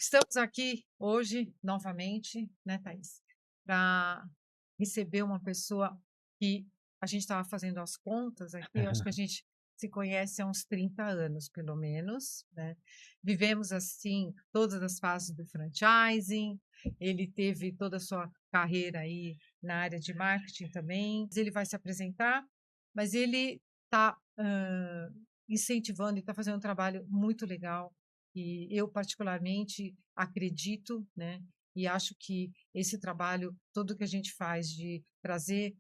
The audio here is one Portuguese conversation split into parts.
Estamos aqui hoje, novamente, né, Thaís, para receber uma pessoa que a gente estava fazendo as contas aqui, eu acho que a gente se conhece há uns 30 anos, pelo menos, né? Vivemos, assim, todas as fases do franchising, ele teve toda a sua carreira aí na área de marketing também. Ele vai se apresentar, mas ele está incentivando e está fazendo um trabalho muito legal e eu particularmente acredito, né, e acho que esse trabalho todo que a gente faz de trazer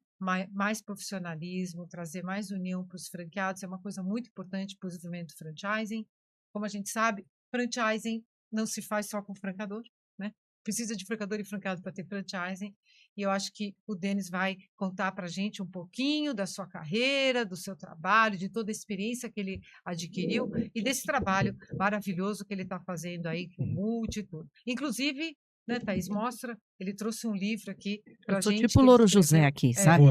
mais profissionalismo, trazer mais união para os franqueados é uma coisa muito importante para o desenvolvimento do franchising. Como a gente sabe, franchising não se faz só com franqueador, né? Precisa de franqueador e franqueado para ter franchising. E eu acho que o Denis vai contar para a gente um pouquinho da sua carreira, do seu trabalho, de toda a experiência que ele adquiriu e desse trabalho maravilhoso que ele está fazendo aí com o Multi e tudo. Inclusive, né, Thaís, mostra, ele trouxe um livro aqui para a Eu sou gente. tipo Que Louro ele José escreveu. aqui, sabe?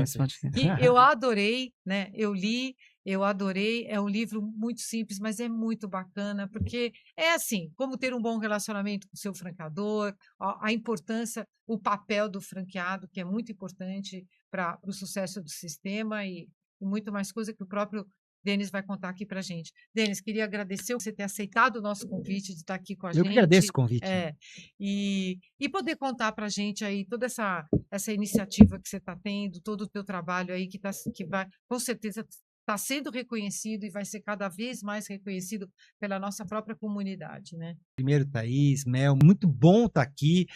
E eu adorei, né? Eu li, eu adorei. É um livro muito simples, mas é muito bacana, porque é assim, como ter um bom relacionamento com o seu franqueador, a importância, o papel do franqueado, que é muito importante para o sucesso do sistema e muito mais coisa que o próprio Denis vai contar aqui para a gente. Denis, queria agradecer você ter aceitado o nosso convite de estar aqui com a Eu gente. que agradeço o convite. E poder contar para a gente aí toda essa iniciativa que você está tendo, todo o teu trabalho aí que vai, com certeza, está sendo reconhecido e vai ser cada vez mais reconhecido pela nossa própria comunidade, né? Primeiro, Thaís, Mel, muito bom estar aqui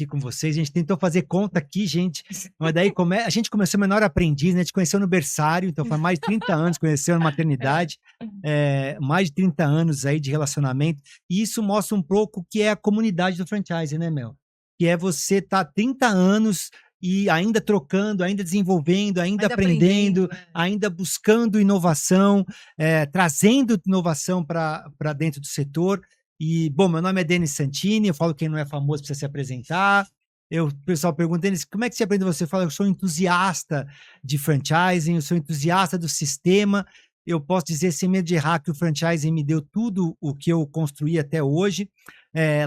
com vocês. A gente tentou fazer conta aqui, gente, mas daí a gente começou menor aprendiz, né? A gente conheceu no berçário, então faz mais de 30 anos, conheceu na maternidade, mais de 30 anos aí de relacionamento, e isso mostra um pouco o que é a comunidade do franchise, né, Mel? Que é você estar 30 anos e ainda trocando, ainda desenvolvendo, ainda aprendendo, ainda buscando inovação, trazendo inovação para dentro do setor. E, bom, meu nome é Denis Santini, eu falo quem não é famoso precisa se apresentar. O pessoal pergunta, Denis, como é que você aprende? Você fala, eu sou entusiasta de franchising, eu sou entusiasta do sistema. Eu posso dizer, sem medo de errar, que o franchising me deu tudo o que eu construí até hoje.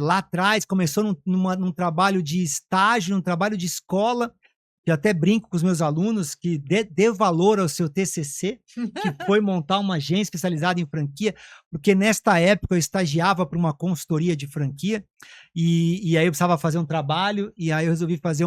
Lá atrás, começou num trabalho de estágio, num trabalho de escola, que eu até brinco com os meus alunos, que dê valor ao seu TCC, que foi montar uma agência especializada em franquia, porque nesta época eu estagiava para uma consultoria de franquia, e aí eu precisava fazer um trabalho, e aí eu resolvi fazer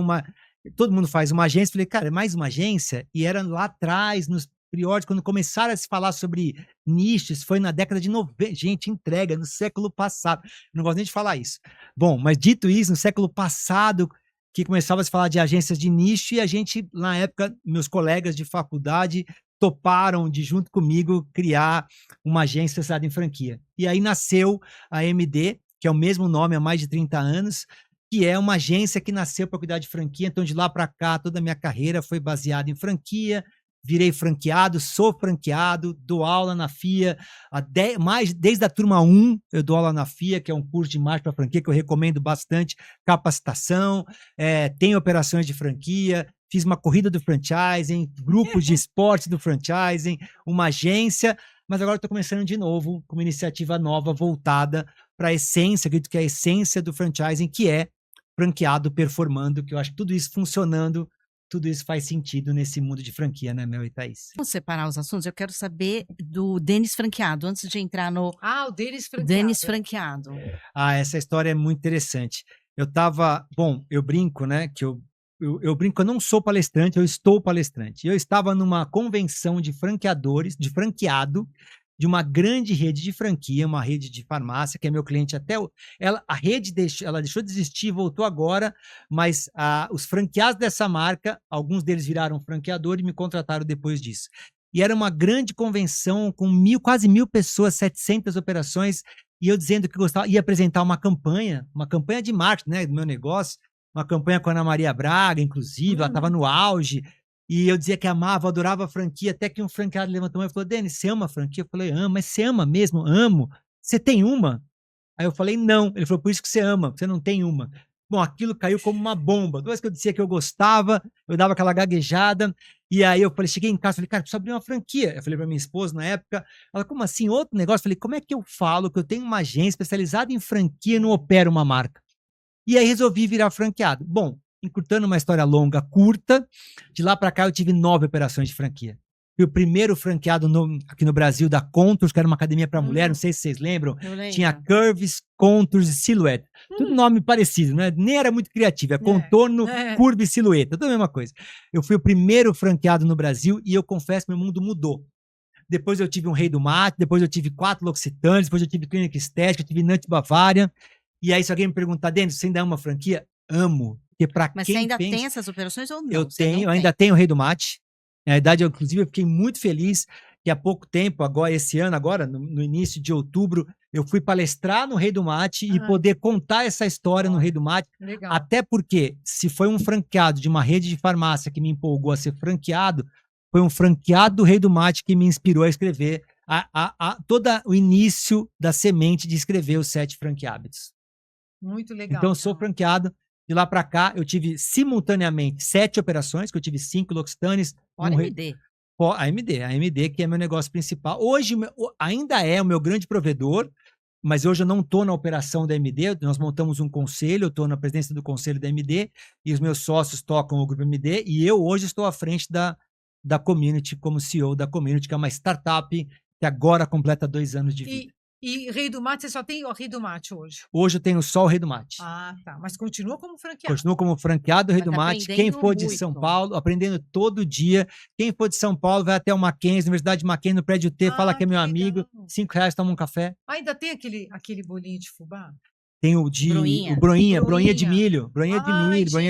todo mundo faz uma agência, falei, cara, é mais uma agência? E era lá atrás, nos periódicos, quando começaram a se falar sobre nichos, foi na década de 90, gente, entrega, no século passado, não gosto nem de falar isso. Bom, mas dito isso, no século passado, que começava a se falar de agências de nicho, e a gente, na época, meus colegas de faculdade toparam de, junto comigo, criar uma agência especializada em franquia. E aí nasceu a MD, que é o mesmo nome há mais de 30 anos, que é uma agência que nasceu para cuidar de franquia. Então, de lá para cá, toda a minha carreira foi baseada em franquia, virei franqueado, sou franqueado, dou aula na FIA, desde a turma 1 eu dou aula na FIA, que é um curso de marketing para franquia que eu recomendo bastante, capacitação, tem operações de franquia, fiz uma corrida do franchising, grupos de esporte do franchising, uma agência, mas agora estou começando de novo com uma iniciativa nova voltada para a essência, acredito que é a essência do franchising, que é franqueado performando, que eu acho que tudo isso funcionando, tudo isso faz sentido nesse mundo de franquia, né, Mel e Thaís? Vamos separar os assuntos? Eu quero saber do Denis franqueado, antes de entrar no... o Denis franqueado. Denis franqueado. Essa história é muito interessante. Eu brinco, né, que eu brinco, eu não sou palestrante, eu estou palestrante. Eu estava numa convenção de franqueadores, de franqueado, de uma grande rede de franquia, uma rede de farmácia, que é meu cliente até... A rede ela deixou de existir, voltou agora, mas os franqueados dessa marca, alguns deles viraram franqueador e me contrataram depois disso. E era uma grande convenção com quase 1.000 pessoas, 700 operações, e eu dizendo que ia apresentar uma campanha de marketing, né, do meu negócio, uma campanha com a Ana Maria Braga, inclusive, ela estava no auge, e eu dizia que amava, adorava a franquia, até que um franqueado levantou a mão e falou, Denis, você ama a franquia? Eu falei, amo, mas você ama mesmo? Amo. Você tem uma? Aí eu falei, não. Ele falou, por isso que você ama, você não tem uma. Bom, aquilo caiu como uma bomba. Toda vez que eu dizia que eu gostava, eu dava aquela gaguejada. E aí eu falei, cheguei em casa, falei, cara, preciso abrir uma franquia. Eu falei pra minha esposa na época, ela, como assim? Outro negócio? Eu falei, como é que eu falo que eu tenho uma agência especializada em franquia e não opero uma marca? E aí resolvi virar franqueado. Bom, encurtando uma história longa, curta, de lá para cá eu tive 9 operações de franquia. Fui o primeiro franqueado aqui no Brasil da Contours, que era uma academia para mulher, não sei se vocês lembram. Tinha Curves, Contours e Silhouette. Tudo nome parecido, né? Nem era muito criativo, é contorno, curva e silhueta, tudo a mesma coisa. Eu fui o primeiro franqueado no Brasil e eu confesso que meu mundo mudou. Depois eu tive um Rei do Mate, depois eu tive 4 L'Occitane, depois eu tive Clínica Estética, eu tive Nut Bavária. E aí, se alguém me perguntar, Denis, você ainda ama franquia? Amo. Porque pra Mas quem você ainda pensa, tem essas operações ou não? eu tenho, eu ainda tenho o Rei do Mate. Na verdade, inclusive, eu fiquei muito feliz que há pouco tempo, agora, esse ano, agora, no início de outubro, eu fui palestrar no Rei do Mate e poder contar essa história no Rei do Mate. Legal. Até porque, se foi um franqueado de uma rede de farmácia que me empolgou a ser franqueado, foi um franqueado do Rei do Mate que me inspirou a escrever todo o início da semente de escrever os 7 franqueábitos. Muito legal. Então, eu sou franqueado. De lá para cá, eu tive simultaneamente 7 operações, que eu tive 5 L'Occitanes. Olha, MD. A MD, que é meu negócio principal. Hoje, ainda é o meu grande provedor, mas hoje eu não estou na operação da MD. Nós montamos um conselho, eu estou na presidência do conselho da MD, e os meus sócios tocam o grupo MD, e eu hoje estou à frente da Community, como CEO da Community, que é uma startup que agora completa 2 anos de vida. E Rei do Mate, você só tem o Rei do Mate hoje? Hoje eu tenho só o Rei do Mate. Ah, tá. Mas continua como franqueado. Continuo como franqueado do Rei do Mate. Quem for de São Paulo, aprendendo todo dia. Quem for de São Paulo, vai até o Mackenzie, Universidade de Mackenzie, no prédio T, fala que é meu amigo. R$5, toma um café. Ainda tem aquele bolinho de fubá? Tem o broinha de milho. Broinha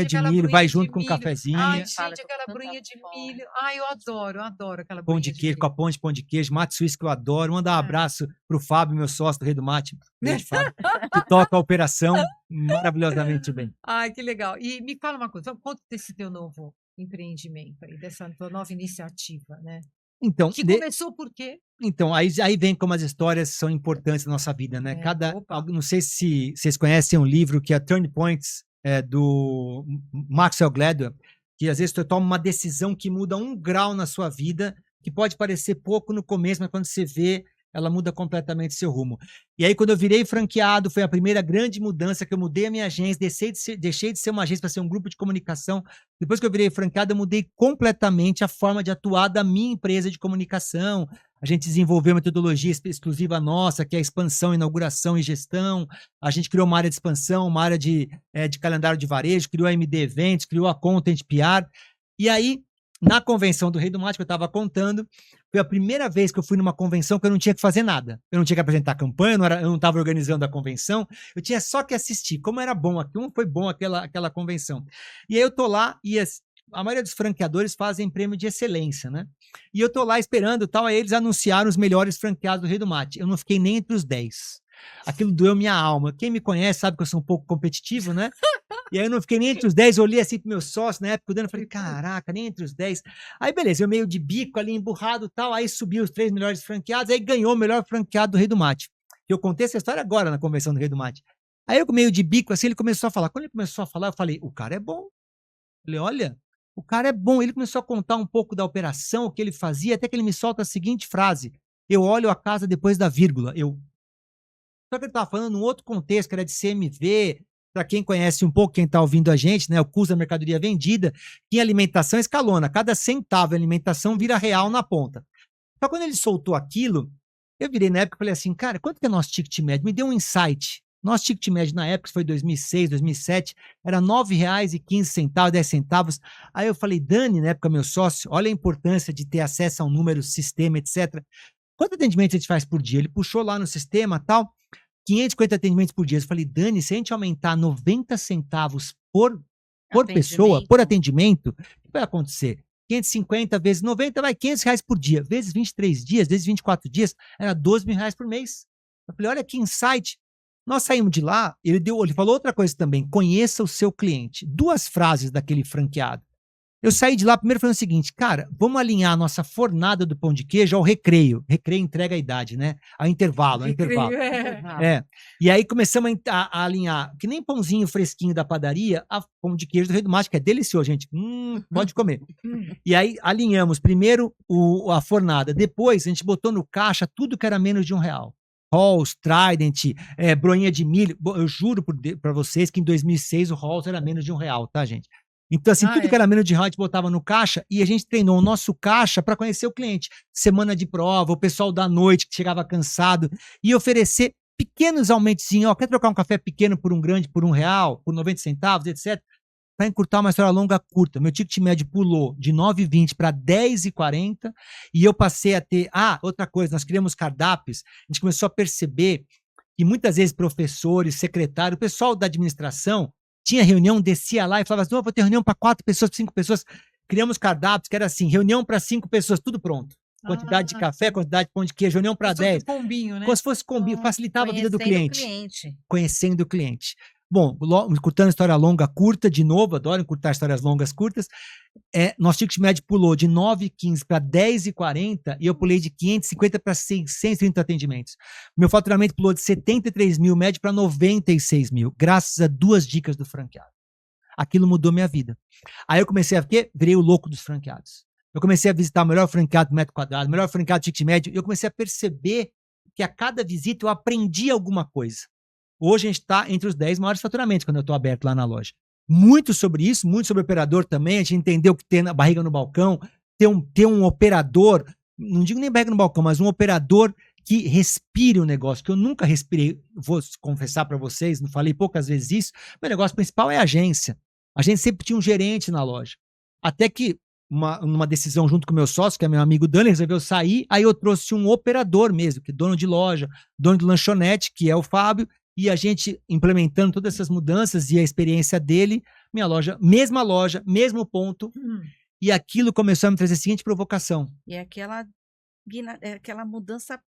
de milho, vai junto com um cafezinho. Ai, gente, aquela broinha de milho. Ai, eu adoro aquela broinha de milho. Com a pão de pão de queijo, mate suíço que eu adoro. Mandar um abraço pro Fábio, meu sócio do Rei do Mate. Beijo, Fábio, que toca a operação maravilhosamente bem. Ai, que legal. E me fala uma coisa, conta desse teu novo empreendimento aí, dessa tua nova iniciativa, né? Então, que começou por quê? Então, aí vem como as histórias são importantes na nossa vida, né? Não sei se vocês conhecem um livro que é Turning Points, do Maxwell Gladwell, que às vezes você toma uma decisão que muda 1 grau na sua vida, que pode parecer pouco no começo, mas quando você vê, ela muda completamente seu rumo. E aí, quando eu virei franqueado, foi a primeira grande mudança que eu mudei a minha agência, deixei de ser uma agência para ser um grupo de comunicação. Depois que eu virei franqueado, eu mudei completamente a forma de atuar da minha empresa de comunicação. A gente desenvolveu uma metodologia exclusiva nossa, que é a expansão, inauguração e gestão. A gente criou uma área de expansão, uma área de calendário de varejo, criou a MD Eventos, criou a Content PR. E aí, na convenção do Rei do Mate, que eu estava contando, foi a primeira vez que eu fui numa convenção que eu não tinha que fazer nada. Eu não tinha que apresentar campanha, eu não estava organizando a convenção, eu tinha só que assistir. Como era bom, como foi bom aquela convenção. E aí eu tô lá e a maioria dos franqueadores fazem prêmio de excelência, né? E eu tô lá esperando tal, aí eles anunciaram os melhores franqueados do Rei do Mate. Eu não fiquei nem entre os 10. Aquilo doeu minha alma. Quem me conhece sabe que eu sou um pouco competitivo, né? E aí eu não fiquei nem entre os 10, eu olhei assim pro meu sócio na época, eu falei, caraca, nem entre os 10. Aí beleza, eu meio de bico ali, emburrado e tal, aí subiu os 3 melhores franqueados, aí ganhou o melhor franqueado do Rei do Mate. Eu contei essa história agora na convenção do Rei do Mate. Aí eu meio de bico assim, ele começou a falar. Quando ele começou a falar, eu falei, o cara é bom. Eu falei, olha, o cara é bom. Ele começou a contar um pouco da operação, o que ele fazia, até que ele me solta a seguinte frase, eu olho a casa depois da vírgula. Só que ele estava falando num outro contexto, que era de CMV. Para quem conhece um pouco, quem está ouvindo a gente, né, o custo da mercadoria vendida, que em alimentação escalona. Cada centavo de alimentação vira real na ponta. Só quando ele soltou aquilo, eu virei na época e falei assim, cara, quanto que é nosso ticket médio? Me deu um insight. Nosso ticket médio na época, foi 2006, 2007, era R$ 9,15, 10 centavos. Aí eu falei, Dani, na época meu sócio, olha a importância de ter acesso a um número, sistema, etc. Quanto atendimento a gente faz por dia? Ele puxou lá no sistema tal, 550 atendimentos por dia. Eu falei, Dani, se a gente aumentar 90 centavos por pessoa, por atendimento, o que vai acontecer? 550 vezes 90, vai R$500 por dia. Vezes 23 dias, vezes 24 dias, era R$12 mil por mês. Eu falei, olha que insight. Nós saímos de lá, ele falou outra coisa também, conheça o seu cliente. 2 frases daquele franqueado. Eu saí de lá primeiro falando o seguinte, cara, vamos alinhar a nossa fornada do pão de queijo ao recreio. Recreio entrega a idade, né? Ao intervalo, ao intervalo. É. E aí começamos a alinhar, que nem pãozinho fresquinho da padaria, a pão de queijo do Rei do Mate, que é delicioso, gente. Pode comer. E aí alinhamos primeiro a fornada, depois a gente botou no caixa tudo que era menos de R$1. Halls, Trident, broinha de milho. Eu juro para vocês que em 2006 o Halls era menos de R$1, tá, gente? Então, assim, tudo que era menos de R$1 a gente botava no caixa e a gente treinou o nosso caixa para conhecer o cliente. Semana de prova, o pessoal da noite que chegava cansado e oferecer pequenos aumentozinhos. Quer trocar um café pequeno por um grande por R$1, por 90 centavos, etc. Para encurtar uma história longa curta. Meu ticket médio pulou de 9,20 para 10,40 e eu passei a ter... outra coisa, nós criamos cardápios, a gente começou a perceber que muitas vezes professores, secretários, o pessoal da administração tinha reunião, descia lá e falava assim, vou ter reunião para 4 pessoas, 5 pessoas. Criamos cardápios que era assim, reunião para 5 pessoas, tudo pronto. Quantidade de café, quantidade de pão de queijo, reunião para 10. Combinho, né? Como se fosse combinho, facilitava a vida do cliente. Conhecendo o cliente. Bom, encurtando história longa, curta, de novo, adoro encurtar histórias longas, curtas. Nosso ticket médio pulou de 9,15 para 10,40 e eu pulei de 550 para 630 atendimentos. Meu faturamento pulou de 73 mil médio para 96 mil, graças a 2 dicas do franqueado. Aquilo mudou minha vida. Aí eu comecei virei o louco dos franqueados. Eu comecei a visitar o melhor franqueado do metro quadrado, o melhor franqueado do ticket médio, e eu comecei a perceber que a cada visita eu aprendi alguma coisa. Hoje a gente está entre os 10 maiores faturamentos quando eu estou aberto lá na loja. Muito sobre isso, muito sobre operador também. A gente entendeu que ter a barriga no balcão, ter um operador, não digo nem barriga no balcão, mas um operador que respire o negócio, que eu nunca respirei, vou confessar para vocês, não falei poucas vezes isso, meu negócio principal é a agência. A gente sempre tinha um gerente na loja. Até que, numa decisão junto com o meu sócio, que é meu amigo Dani, resolveu sair, aí eu trouxe um operador mesmo, que é dono de loja, dono de lanchonete, que é o Fábio, e a gente implementando todas essas mudanças e a experiência dele, minha loja, mesmo ponto, e aquilo começou a me trazer a seguinte provocação. E aquela mudança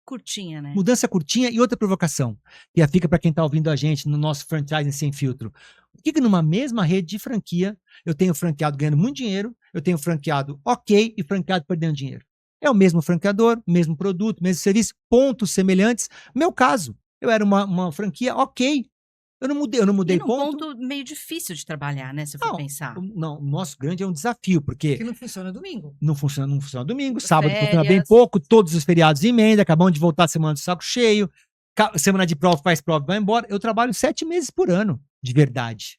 curtinha, né? Mudança curtinha e outra provocação, que fica para quem está ouvindo a gente no nosso franchising sem filtro. Por que numa mesma rede de franquia, eu tenho franqueado ganhando muito dinheiro, eu tenho franqueado ok e franqueado perdendo dinheiro? É o mesmo franqueador, mesmo produto, mesmo serviço, pontos semelhantes. Meu caso, eu era uma franquia ok. Eu não mudei ponto. ponto meio difícil de trabalhar, né? Se for pensar. Não, o nosso grande é um desafio, porque... Que não funciona domingo. Não funciona domingo, sábado funciona bem pouco, todos os feriados em emenda, acabamos de voltar a semana do saco cheio, semana de prova, faz prova e vai embora. Eu trabalho 7 meses por ano, de verdade.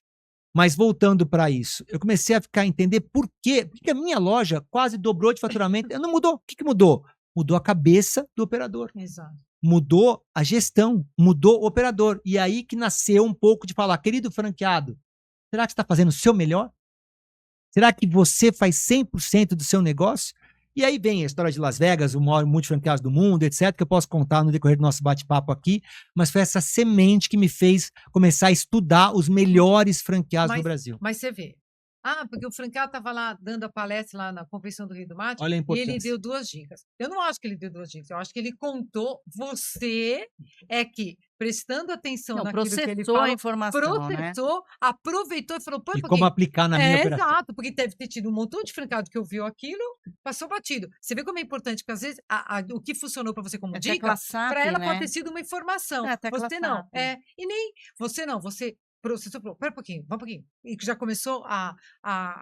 Mas voltando para isso, eu comecei a entender por quê. Porque a minha loja quase dobrou de faturamento. Não mudou. O que mudou? Mudou a cabeça do operador. Exato. Mudou a gestão, mudou o operador. E aí que nasceu um pouco de falar, querido franqueado, será que você está fazendo o seu melhor? Será que você faz 100% do seu negócio? E aí vem a história de Las Vegas, o maior multifranqueado do mundo, etc., que eu posso contar no decorrer do nosso bate-papo aqui, mas foi essa semente que me fez começar a estudar os melhores franqueados do Brasil. Mas você vê, porque o franqueado estava lá dando a palestra lá na Convenção do Rei do Mate, Olha a e importância. ele deu 2 dicas. Eu não acho que ele deu 2 dicas, eu acho que ele contou, você que, prestando atenção naquilo que ele falou, a informação, processou, aproveitou e falou, e como aplicar na minha operação. Exato, porque deve ter tido um montão de franqueado que ouviu aquilo, passou batido. Você vê como é importante, porque às vezes o que funcionou para você como dica, para ela pode ter sido uma informação. Você não. E nem, você não, você processou, falou, pera um pouquinho, vamos um pouquinho. E já começou a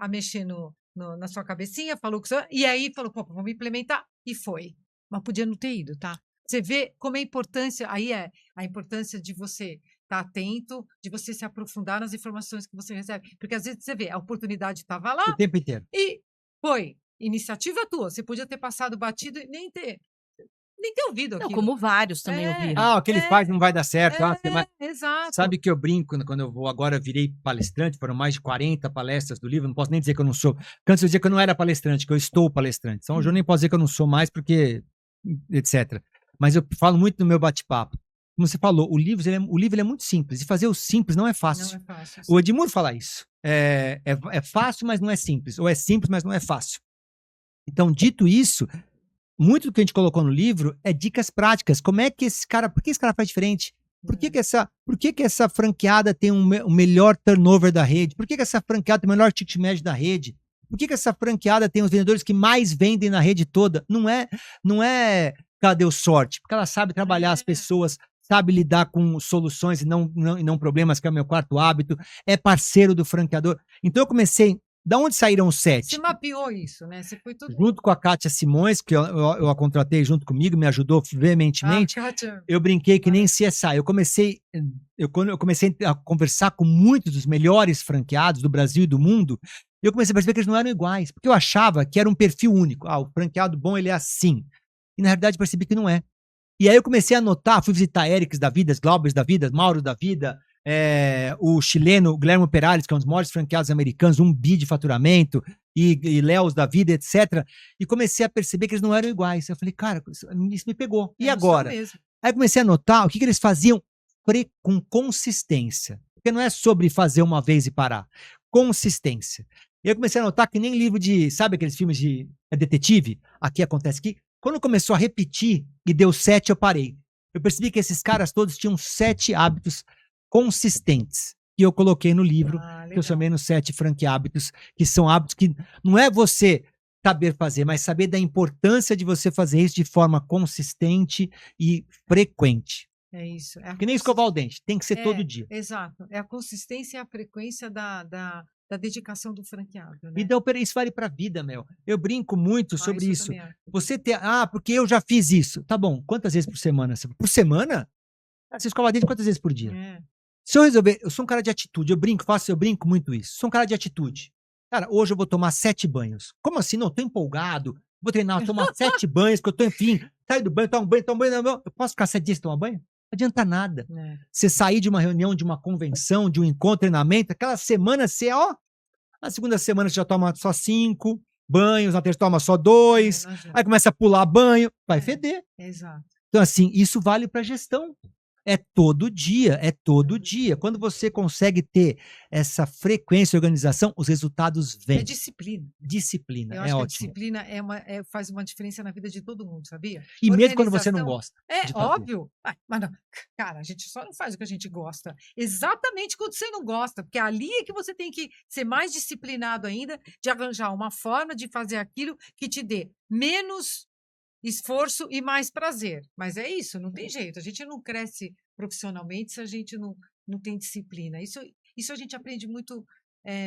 mexer na sua cabecinha, falou que e aí falou, vamos implementar, e foi. Mas podia não ter ido, tá? Você vê como é a importância, aí é a importância de você estar atento, de você se aprofundar nas informações que você recebe. Porque às vezes você vê, a oportunidade estava lá. O tempo inteiro. E foi. Iniciativa tua. Você podia ter passado batido e nem ter ouvido aquilo. Como vários também ouviram. O que ele faz não vai dar certo. Exato. Sabe que eu brinco quando eu vou, agora virei palestrante, foram mais de 40 palestras do livro, não posso nem dizer que eu não sou. Antes eu dizia que eu não era palestrante, que eu estou palestrante. Então hoje eu nem posso dizer que eu não sou mais, porque, etc. Mas eu falo muito no meu bate-papo. Como você falou, o livro ele é muito simples. E fazer o simples não é fácil. Não é fácil. O Edmundo fala isso. É fácil, mas não é simples. Ou é simples, mas não é fácil. Então, dito isso, muito do que a gente colocou no livro é dicas práticas. Como é que por que esse cara faz diferente? Por que essa franqueada tem o melhor turnover da rede? Por que essa franqueada tem o melhor ticket médio da rede? Por que essa franqueada tem os vendedores que mais vendem na rede toda? Não é que ela deu sorte, porque ela sabe trabalhar as pessoas, sabe lidar com soluções e não problemas, que é o meu quarto hábito, é parceiro do franqueador. Então eu comecei, da onde saíram os 7? Você mapeou isso, né? Você foi tudo... Junto com a Kátia Simões, que eu a contratei junto comigo, me ajudou veementemente. Kátia. Eu brinquei que nem CSI. Quando eu comecei a conversar com muitos dos melhores franqueados do Brasil e do mundo, eu comecei a perceber que eles não eram iguais, porque eu achava que era um perfil único. O franqueado bom, ele é assim. E na realidade percebi que não é. E aí eu comecei a anotar, fui visitar Erics da vida, Glaubers da vida, Mauro da vida, o chileno Guilherme Perales, que é um dos maiores franqueados americanos, 1 bi de faturamento, e Léos da vida, etc. E comecei a perceber que eles não eram iguais. Eu falei, cara, isso me pegou. E agora? Aí comecei a notar o que eles faziam com consistência. Porque não é sobre fazer uma vez e parar. Consistência. E eu comecei a notar que nem livro de, sabe aqueles filmes de detetive? Aqui acontece aqui. Quando começou a repetir e deu 7, eu parei. Eu percebi que esses caras todos tinham 7 hábitos consistentes. E eu coloquei no livro, que eu chamei nos 7 franquehábitos, que são hábitos que não é você saber fazer, mas saber da importância de você fazer isso de forma consistente e frequente. É isso. Que nem escovar o dente, tem que ser todo dia. Exato. É a consistência e a frequência da dedicação do franqueado, né? Então, isso vale pra vida, Mel. Eu brinco muito sobre isso. Você ter, porque eu já fiz isso. Tá bom, quantas vezes por semana? Por semana? Você escova dente quantas vezes por dia? Se eu resolver, eu sou um cara de atitude, eu brinco muito isso. Sou um cara de atitude. Cara, hoje eu vou tomar 7 banhos. Como assim? Não, eu tô empolgado. Vou treinar, vou tomar 7 banhos, porque eu tô, enfim, saio do banho, tomo banho. Eu posso ficar 7 dias sem tomar banho? Não adianta nada. Você sair de uma reunião, de uma convenção, de um encontro, treinamento, aquela semana você, na segunda semana você já toma só 5 banhos, na terceira toma só 2, aí começa a pular banho, vai feder. Exato. Então, assim, isso vale para gestão. É todo dia, é todo dia. Quando você consegue ter essa frequência e organização, os resultados vêm. É disciplina. Disciplina, Eu é acho que ótimo. a disciplina faz uma diferença na vida de todo mundo, sabia? E mesmo quando você não gosta. É óbvio. Mas não, cara, a gente só não faz o que a gente gosta. Exatamente quando você não gosta, porque ali é que você tem que ser mais disciplinado ainda, de arranjar uma forma de fazer aquilo que te dê menos esforço e mais prazer. Mas é isso, não tem jeito. A gente não cresce profissionalmente se a gente não tem disciplina. Isso a gente aprende muito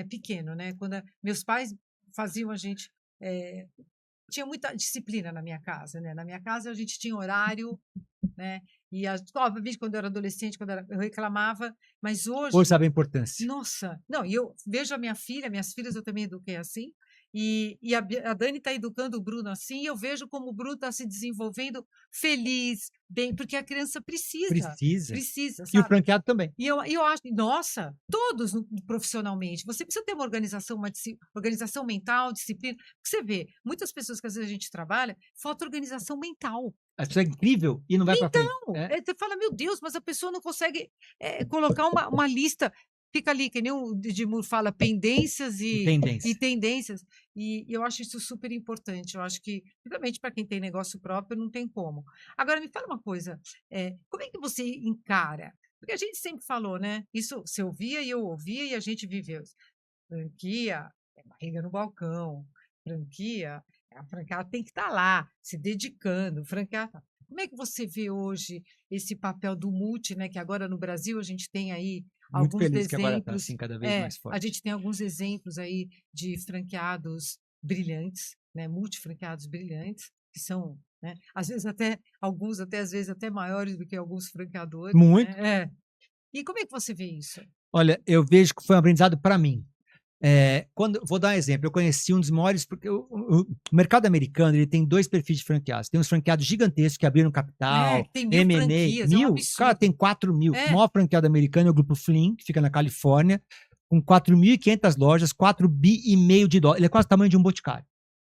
pequeno, né? Quando meus pais faziam a gente... tinha muita disciplina na minha casa, né? Na minha casa a gente tinha horário, né? E, obviamente, quando eu era adolescente, eu reclamava, mas hoje... Hoje sabe a importância. Nossa! Não, e eu vejo a minha filha, minhas filhas eu também eduquei assim, e a Dani está educando o Bruno assim, e eu vejo como o Bruno está se desenvolvendo feliz, bem, porque a criança precisa. Precisa, sabe? E o franqueado também. E eu acho, nossa, todos profissionalmente, você precisa ter uma organização mental, disciplina. Porque você vê, muitas pessoas que às vezes a gente trabalha, falta organização mental. Isso é incrível e não vai para frente. Você fala, meu Deus, mas a pessoa não consegue colocar uma lista. Fica ali, que nem o Edmur fala, pendências e tendências. E eu acho isso super importante. Eu acho que, principalmente para quem tem negócio próprio, não tem como. Agora, me fala uma coisa. Como é que você encara? Porque a gente sempre falou, né? Isso você ouvia e eu ouvia e a gente viveu. Franquia é barriga no balcão. Franquia, a franqueada tem que estar lá, se dedicando. Franqueada. Como é que você vê hoje esse papel do multi, né? Que agora no Brasil a gente tem aí muito alguns feliz exemplos. Que agora tá assim, cada vez mais forte. A gente tem alguns exemplos aí de franqueados brilhantes, né? Multifranqueados brilhantes, que são, né? Às vezes às vezes até maiores do que alguns franqueadores. Muito. Né? E como é que você vê isso? Olha, eu vejo que foi um aprendizado para mim. Vou dar um exemplo, eu conheci um dos maiores, porque o mercado americano ele tem 2 perfis de franqueados. Tem uns franqueados gigantescos que abriram capital, tem 1000 franquias, o cara tem 4.000. O maior franqueado americano é o Grupo Flynn, que fica na Califórnia, com 4.500 lojas, 4,5 bi de dólares. Ele é quase o tamanho de um boticário.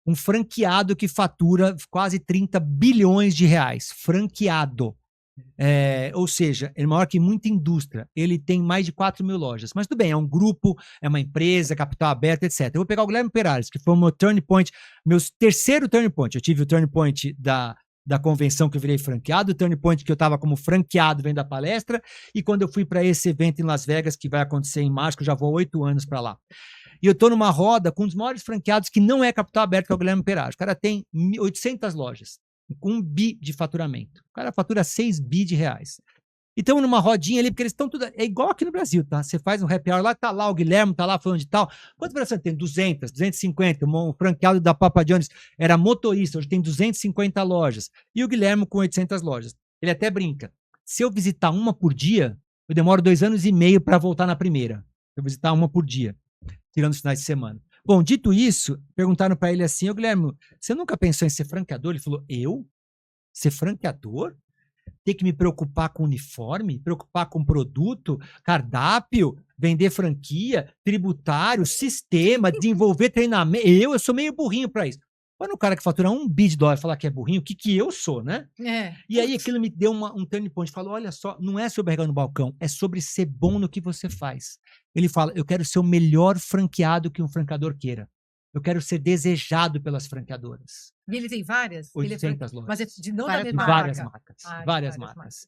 Um franqueado que fatura quase 30 bilhões de reais. Franqueado. Ou seja, ele é maior que muita indústria. Ele tem mais de 4.000 lojas. Mas tudo bem, é um grupo, é uma empresa, capital aberto, etc. Eu vou pegar o Guilherme Perales, que foi o meu turning point, meu terceiro turning point. Eu tive o turning point da convenção que eu virei franqueado, o turning point que eu estava como franqueado vendo a palestra, e quando eu fui para esse evento em Las Vegas, que vai acontecer em março, que eu já vou há 8 anos para lá. E eu estou numa roda com um dos maiores franqueados que não é capital aberto, que é o Guilherme Perage. O cara tem 800 lojas, com 1 bi de faturamento. O cara fatura 6 bi de reais. E estamos numa rodinha ali, porque eles estão tudo... É igual aqui no Brasil, tá? Você faz um happy hour lá, tá lá o Guilherme, tá lá falando de tal. Quantas pessoas tem? 200, 250. Um franqueado da Papa John's era motorista, hoje tem 250 lojas. E o Guilherme com 800 lojas. Ele até brinca. Se eu visitar uma por dia, eu demoro 2 anos e meio para voltar na primeira. Se eu visitar uma por dia, tirando os finais de semana. Bom, dito isso, perguntaram para ele assim, ô Guilherme, você nunca pensou em ser franqueador? Ele falou, eu? Ser franqueador? Ter que me preocupar com uniforme, preocupar com produto, cardápio, vender franquia, tributário, sistema, desenvolver treinamento. Eu sou meio burrinho para isso. Quando o cara que fatura 1 bi de dólar falar que é burrinho, o que eu sou, né? E aí aquilo me deu um turning point. Falou, olha só, não é sobre regar no balcão, é sobre ser bom no que você faz. Ele fala, eu quero ser o melhor franqueado que um franqueador queira. Eu quero ser desejado pelas franqueadoras. E ele tem várias? 800 lojas. Mas é de não da Várias mesma Várias marca. marcas. Ah, de várias marcas.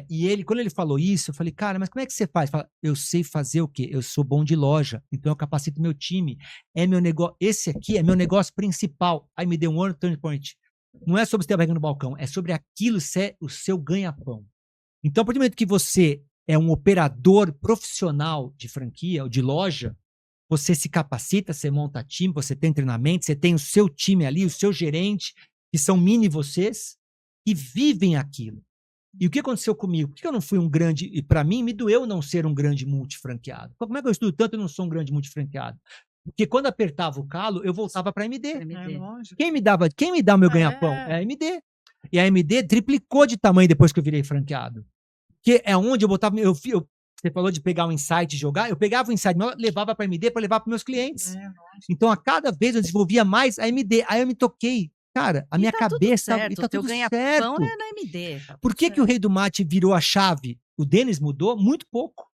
E ele, quando ele falou isso, eu falei, cara, mas como é que você faz? Ele fala, eu sei fazer o quê? Eu sou bom de loja, então eu capacito meu time. É meu negócio. Esse aqui é meu negócio principal. Aí me deu um outro turning point. Não é sobre você ter a barriga no balcão, é sobre aquilo ser o seu ganha-pão. Então, a partir do momento que você é um operador profissional de franquia ou de loja, você se capacita, você monta time, você tem treinamento, você tem o seu time ali, o seu gerente, que são mini vocês, que vivem aquilo. E o que aconteceu comigo? Por que eu não fui um grande... E para mim, me doeu não ser um grande multifranqueado. Como é que eu estudo tanto e não sou um grande multifranqueado? Porque quando apertava o calo, eu voltava para a AMD. Quem me dá o meu ganha-pão? É a AMD. E a AMD triplicou de tamanho depois que eu virei franqueado. Que é onde eu botava... Você falou de pegar um insight e jogar. Eu pegava o insight, levava para a AMD para levar para meus clientes. Então, a cada vez eu desenvolvia mais a AMD. Aí eu me toquei. Cara, a minha cabeça... E tá tudo certo. certo. É na AMD. Tá Por que o Rei do Mate virou a chave? O Denis mudou muito pouco.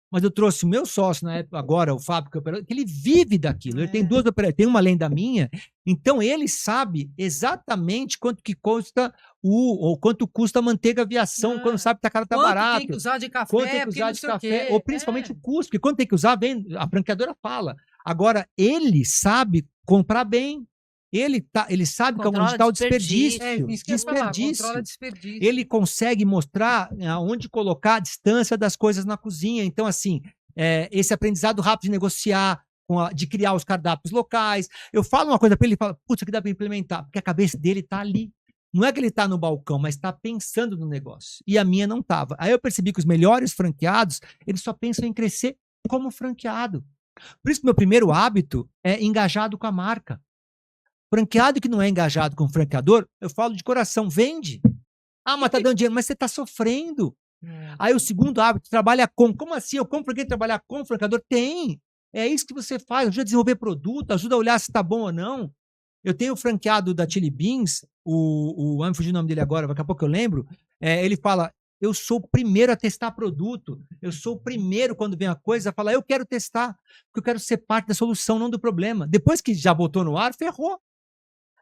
Mas eu trouxe o meu sócio na época, agora, o Fábio, que ele vive daquilo. Ele tem 2 operações, tem uma além da minha. Então, ele sabe exatamente quanto que custa ou quanto custa a manteiga aviação, quando sabe que a cara tá barato. Tem que usar de café, Quanto tem que usar de café, ou principalmente o custo, porque quando tem que usar, bem, a franqueadora fala. Agora, ele sabe comprar bem. Ele sabe onde está o desperdício. Desperdício. Ele consegue mostrar onde colocar a distância das coisas na cozinha. Então, assim, esse aprendizado rápido de negociar, de criar os cardápios locais. Eu falo uma coisa para ele, ele fala, putz, isso aqui dá para implementar, porque a cabeça dele está ali. Não é que ele está no balcão, mas está pensando no negócio. E a minha não estava. Aí eu percebi que os melhores franqueados, eles só pensam em crescer como franqueado. Por isso que meu primeiro hábito é engajado com a marca. Franqueado que não é engajado com o franqueador, eu falo de coração, vende. Ah, mas tá dando dinheiro, mas você tá sofrendo. Aí o segundo hábito, trabalha com. Como assim? Eu compro porque trabalhar com o franqueador? Tem. É isso que você faz, ajuda a desenvolver produto, ajuda a olhar se tá bom ou não. Eu tenho o franqueado da Chili Beans, me fugiu o nome dele agora, daqui a pouco eu lembro. Ele fala, eu sou o primeiro a testar produto, eu sou o primeiro quando vem a coisa a falar, eu quero testar, porque eu quero ser parte da solução, não do problema. Depois que já botou no ar, ferrou.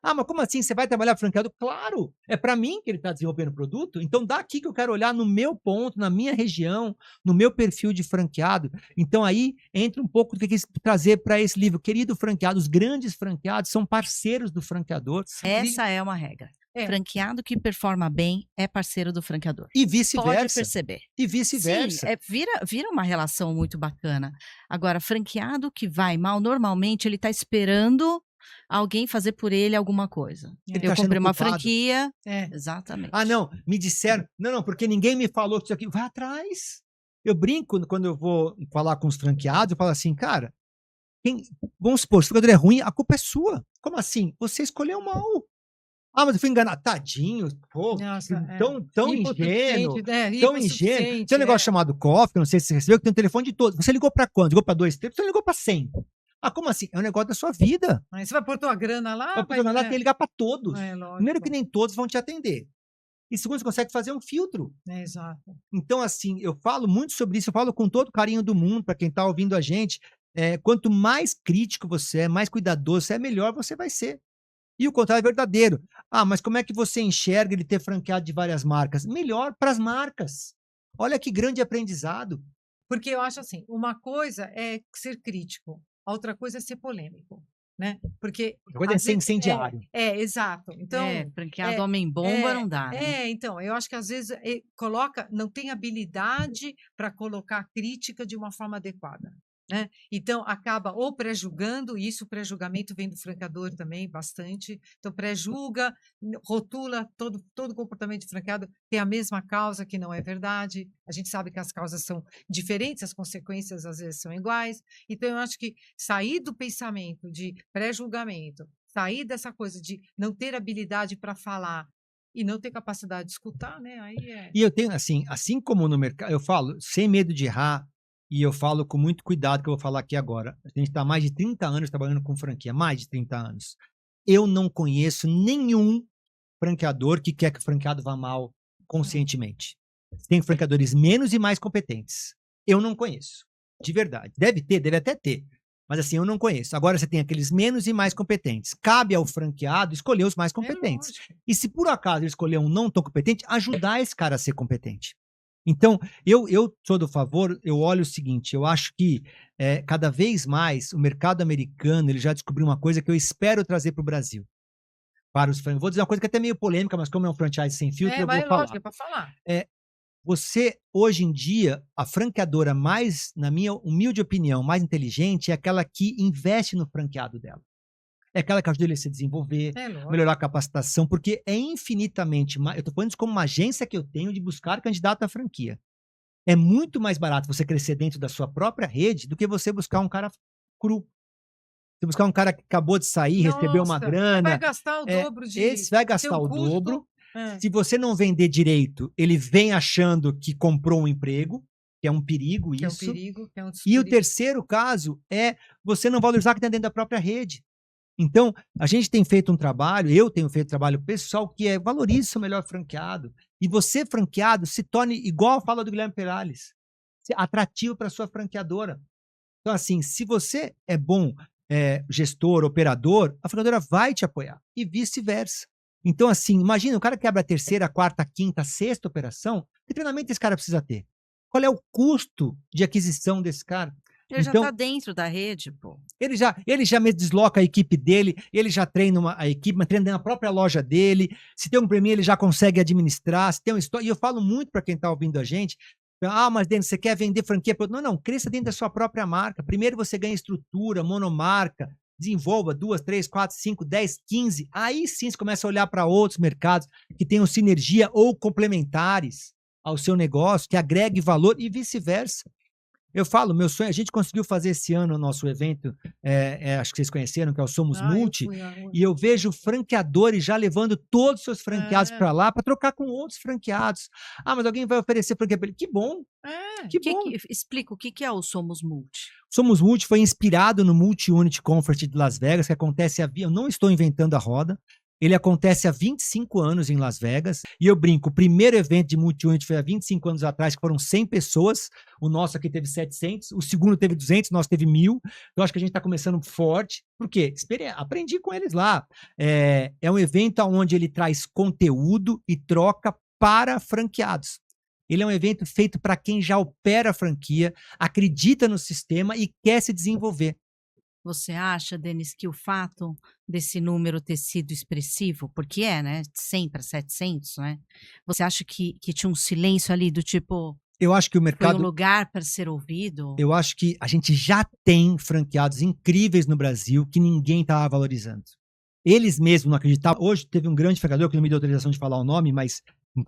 Ah, mas como assim? Você vai trabalhar franqueado? Claro, é para mim que ele está desenvolvendo o produto. Então, daqui que eu quero olhar no meu ponto, na minha região, no meu perfil de franqueado. Então, aí entra um pouco do que eu quis trazer para esse livro. Querido franqueado, os grandes franqueados são parceiros do franqueador. Essa é uma regra. Franqueado que performa bem é parceiro do franqueador. E vice-versa. Pode perceber. E vice-versa. Sim, vira uma relação muito bacana. Agora, franqueado que vai mal, normalmente ele está esperando alguém fazer por ele alguma coisa. Eu comprei uma franquia. Exatamente. Ah, não, me disseram. Não, porque ninguém me falou isso aqui. Vai atrás. Eu brinco quando eu vou falar com os franqueados, eu falo assim, cara, vamos supor, se o franqueador é ruim, a culpa é sua. Como assim? Você escolheu mal. Ah, mas eu fui enganado. Tadinho, pô, tão ingênuo. Tão ingênuo. Tem um negócio chamado COF, não sei se você recebeu, que tem um telefone de todos. Você ligou para quantos? Ligou para 2, 3? Você ligou para 100. Ah, como assim? É um negócio da sua vida. Aí você vai pôr tua grana lá? Vai pôr tua grana lá, tem que ligar para todos. Lógico. Primeiro que nem todos vão te atender. E segundo, você consegue fazer um filtro. Exato. Então, assim, eu falo muito sobre isso, eu falo com todo o carinho do mundo para quem está ouvindo a gente. Quanto mais crítico você é, mais cuidadoso você é, melhor você vai ser. E o contrário é verdadeiro. Ah, mas como é que você enxerga ele ter franqueado de várias marcas? Melhor para as marcas. Olha que grande aprendizado. Porque eu acho assim, uma coisa é ser crítico, a outra coisa é ser polêmico, né? Porque a coisa é ser incendiário. Exato. Então, franqueado homem-bomba não dá, né? Então, eu acho que às vezes não tem habilidade para colocar a crítica de uma forma adequada. Né? Então, acaba ou pré-julgando, e isso, o pré-julgamento vem do franqueador também, bastante. Então, pré-julga, rotula todo comportamento de franqueado, tem a mesma causa, que não é verdade. A gente sabe que as causas são diferentes, as consequências às vezes são iguais. Então, eu acho que sair do pensamento de pré-julgamento, sair dessa coisa de não ter habilidade para falar e não ter capacidade de escutar, né? E eu tenho, assim como no mercado, eu falo, sem medo de errar, e eu falo com muito cuidado que eu vou falar aqui agora. A gente está há mais de 30 anos trabalhando com franquia, mais de 30 anos. Eu não conheço nenhum franqueador que quer que o franqueado vá mal conscientemente. Tem franqueadores menos e mais competentes. Eu não conheço, de verdade. Deve até ter, mas assim, eu não conheço. Agora você tem aqueles menos e mais competentes. Cabe ao franqueado escolher os mais competentes. E se por acaso ele escolher um não tão competente, ajudar esse cara a ser competente. Então, eu sou do favor, eu olho o seguinte, eu acho que cada vez mais o mercado americano ele já descobriu uma coisa que eu espero trazer para o Brasil. Para os franquias. Vou dizer uma coisa que é até meio polêmica, mas como é um franchise sem filtro, eu vou falar. Lógico, é para falar. Você, hoje em dia, a franqueadora mais, na minha humilde opinião, mais inteligente é aquela que investe no franqueado dela. É aquela que ajuda ele a se desenvolver, melhorar a capacitação, porque é infinitamente mais. Eu estou falando isso como uma agência que eu tenho de buscar candidato à franquia. É muito mais barato você crescer dentro da sua própria rede do que você buscar um cara cru. Você buscar um cara que acabou de sair, recebeu uma grana. Vai gastar o dobro de. Esse vai gastar o dobro. Se você não vender direito, ele vem achando que comprou um emprego, que é um perigo isso. É um perigo, é um e o terceiro caso é você não valorizar o que está dentro da própria rede. Então, a gente tem feito um trabalho, eu tenho feito trabalho pessoal, que valorize seu melhor franqueado. E você, franqueado, se torne, igual a fala do Guilherme Perales, atrativo para sua franqueadora. Então, assim, se você é bom gestor, operador, a franqueadora vai te apoiar. E vice-versa. Então, assim, imagina, o cara que abre a terceira, a quarta, a quinta, a sexta operação, que treinamento esse cara precisa ter? Qual é o custo de aquisição desse cara? Ele já está dentro da rede, pô. Ele já desloca a equipe dele, ele já treina a equipe, mas treina na própria loja dele. Se tem um prêmio, ele já consegue administrar. Se tem uma história, e eu falo muito para quem está ouvindo a gente, mas Denis, você quer vender franquia? Não, cresça dentro da sua própria marca. Primeiro você ganha estrutura, monomarca, desenvolva 2, 3, 4, 5, 10, 15. Aí sim você começa a olhar para outros mercados que tenham sinergia ou complementares ao seu negócio, que agregue valor e vice-versa. Eu falo, meu sonho, a gente conseguiu fazer esse ano o nosso evento, acho que vocês conheceram, que é o Somos Multi, e eu vejo franqueadores já levando todos os seus franqueados para lá para trocar com outros franqueados. Mas alguém vai oferecer franquia para ele. Que bom! Bom. Explica o que é o Somos Multi. Somos Multi foi inspirado no Multi-Unit Conference de Las Vegas, que acontece eu não estou inventando a roda. Ele acontece há 25 anos em Las Vegas. E eu brinco, o primeiro evento de Multi-Unit foi há 25 anos atrás, que foram 100 pessoas. O nosso aqui teve 700. O segundo teve 200, o nosso teve 1.000. Eu acho que a gente está começando forte. Por quê? Aprendi com eles lá. É um evento onde ele traz conteúdo e troca para franqueados. Ele é um evento feito para quem já opera a franquia, acredita no sistema e quer se desenvolver. Você acha, Denis, que o fato desse número ter sido expressivo, porque né, 100 para 700, né? Você acha que tinha um silêncio ali do tipo... Eu acho que o mercado... Foi um lugar para ser ouvido? Eu acho que a gente já tem franqueados incríveis no Brasil que ninguém estava valorizando. Eles mesmos não acreditavam. Hoje teve um grande franqueador, que não me deu autorização de falar o nome, mas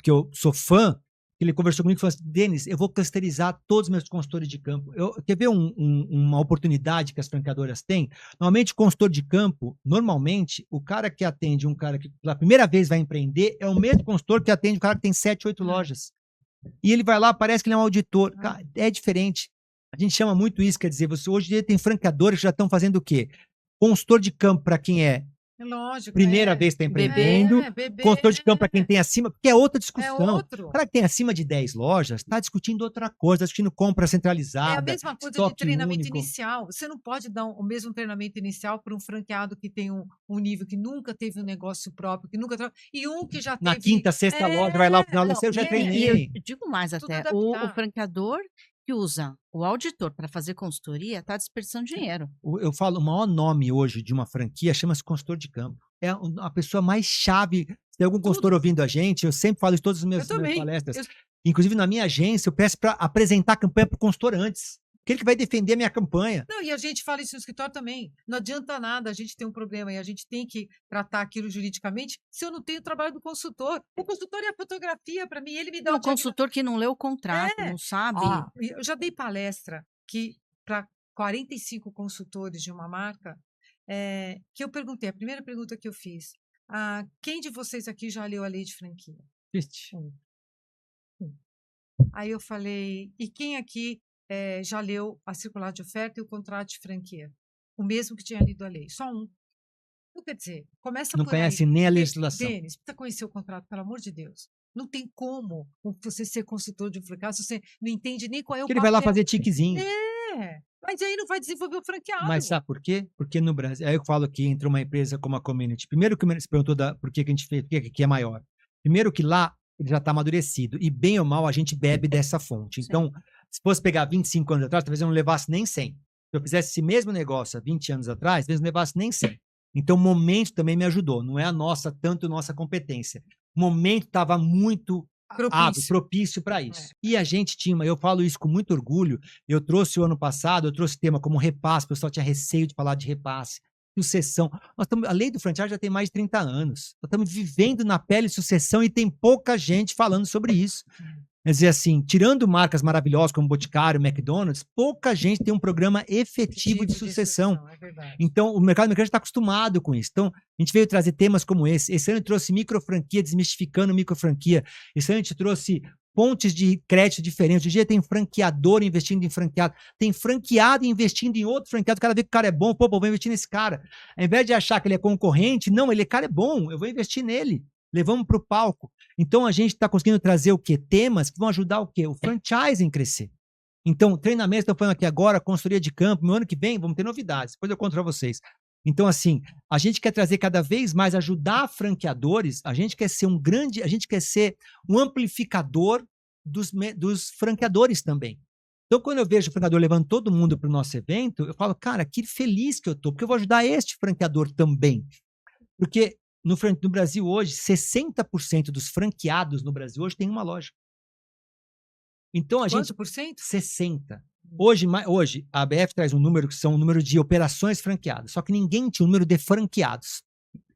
que eu sou fã, ele conversou comigo e falou assim, Denis, eu vou clusterizar todos os meus consultores de campo. Quer ver uma oportunidade que as franqueadoras têm? Normalmente, o consultor de campo, o cara que atende um cara que pela primeira vez vai empreender, é o mesmo consultor que atende um cara que tem 7, 8 lojas. E ele vai lá, parece que ele é um auditor. Cara, é diferente. A gente chama muito isso, quer dizer, hoje tem franqueadores que já estão fazendo o quê? Consultor de campo para quem é Lógico, primeira vez está empreendendo, consultor de campo para quem tem acima, porque é outra discussão. O cara que tem acima de 10 lojas está discutindo outra coisa, está discutindo compra centralizada. É a mesma coisa de treinamento inicial. Você não pode dar o mesmo treinamento inicial para um franqueado que tem um nível que nunca teve um negócio próprio, que nunca e um que já teve... Na quinta, sexta loja, vai lá no final, eu já treinei. E eu digo mais até, o franqueador que usa o auditor para fazer consultoria está desperdiçando dinheiro. Eu falo, o maior nome hoje de uma franquia chama-se consultor de campo. É a pessoa mais chave. Se tem algum consultor ouvindo a gente, eu sempre falo isso em todas as minhas palestras. Inclusive, na minha agência, eu peço para apresentar a campanha para o consultor antes. Porque ele que vai defender a minha campanha. Não, e a gente fala isso no escritório também. Não adianta nada a gente ter um problema e a gente tem que tratar aquilo juridicamente se eu não tenho o trabalho do consultor. O consultor é a fotografia para mim, ele me dá o consultor que não leu o contrato, não sabe. Eu já dei palestra para 45 consultores de uma marca, que eu perguntei, a primeira pergunta que eu fiz, quem de vocês aqui já leu a lei de franquia? Aí eu falei, e quem aqui já leu a circular de oferta e o contrato de franquia? O mesmo que tinha lido a lei, só um. Então, quer dizer, começa não por aí. Não conhece nem a legislação. Denis, precisa conhecer o contrato, pelo amor de Deus. Não tem como você ser consultor de um franqueado se você não entende nem qual é o papel. Ele vai lá fazer tiquezinho. Mas aí não vai desenvolver o franqueado. Mas sabe por quê? Porque no Brasil, aí eu falo que entre uma empresa como a Community, primeiro que você perguntou por que a gente fez, por que aqui é maior. Primeiro que lá ele já está amadurecido e bem ou mal a gente bebe dessa fonte. Então, se fosse pegar 25 anos atrás, talvez eu não levasse nem 100. Se eu fizesse esse mesmo negócio há 20 anos atrás, talvez eu não levasse nem 100. Então, o momento também me ajudou. Não é tanto nossa competência. O momento estava muito propício para isso. E a gente tinha, eu falo isso com muito orgulho, eu trouxe o ano passado, eu trouxe tema como repasse, o pessoal tinha receio de falar de repasse, sucessão. A lei do franchise já tem mais de 30 anos. Nós estamos vivendo na pele sucessão e tem pouca gente falando sobre isso. Quer dizer assim, tirando marcas maravilhosas como Boticário, McDonald's, pouca gente tem um programa efetivo de sucessão. Então, o mercado americano já está acostumado com isso. Então, a gente veio trazer temas como esse. Esse ano a gente trouxe microfranquia, desmistificando microfranquia. Esse ano a gente trouxe pontes de crédito diferentes. Hoje em dia tem franqueador investindo em franqueado. Tem franqueado investindo em outro franqueado. O cara vê que o cara é bom, pô, vou investir nesse cara. Ao invés de achar que ele é concorrente, não, cara é bom, eu vou investir nele. Levamos para o palco. Então, a gente está conseguindo trazer o quê? Temas que vão ajudar o quê? O franchising crescer. Então, treinamento, estou falando aqui agora, consultoria de campo. No ano que vem, vamos ter novidades. Depois eu conto para vocês. Então, assim, a gente quer trazer cada vez mais, ajudar franqueadores. A gente quer ser um amplificador dos franqueadores também. Então, quando eu vejo o franqueador levando todo mundo para o nosso evento, eu falo, cara, que feliz que eu estou, porque eu vou ajudar este franqueador também. Porque no Brasil hoje, 60% dos franqueados no Brasil hoje tem uma loja. Então, Quanto por cento? 60%. Hoje, a ABF traz um número que são o número de operações franqueadas, só que ninguém tinha o número de franqueados.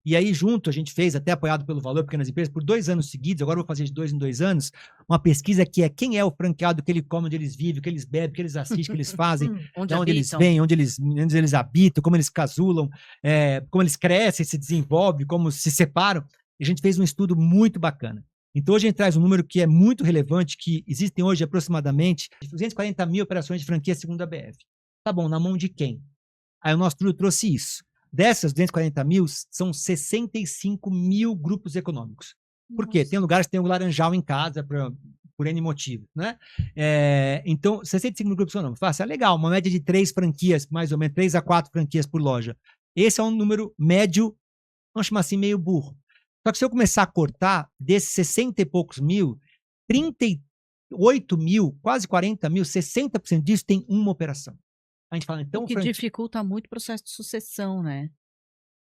E aí, junto, a gente fez, até apoiado pelo Valor Pequenas Empresas, por 2 anos seguidos, agora eu vou fazer de 2 em 2 anos, uma pesquisa que é quem é o franqueado que ele come, onde eles vivem, o que eles bebem, o que eles assistem, o que eles fazem, onde eles vêm, onde eles habitam, como eles casulam, como eles crescem, se desenvolvem, como se separam. E a gente fez um estudo muito bacana. Então, hoje a gente traz um número que é muito relevante, que existem hoje aproximadamente 240 mil operações de franquia segundo a BF. Tá bom, na mão de quem? Aí o nosso estudo trouxe isso. Dessas 240 mil, são 65 mil grupos econômicos. Por quê? Tem lugares que tem um laranjal em casa, por N motivo, né? Então, 65 mil grupos econômicos. Fácil, é legal, uma média de 3 franquias, mais ou menos, 3 a 4 franquias por loja. Esse é um número médio, vamos chamar assim, meio burro. Só que se eu começar a cortar, desses 60 e poucos mil, 38 mil, quase 40 mil, 60% disso tem uma operação. A gente fala, então, o que dificulta muito o processo de sucessão, né?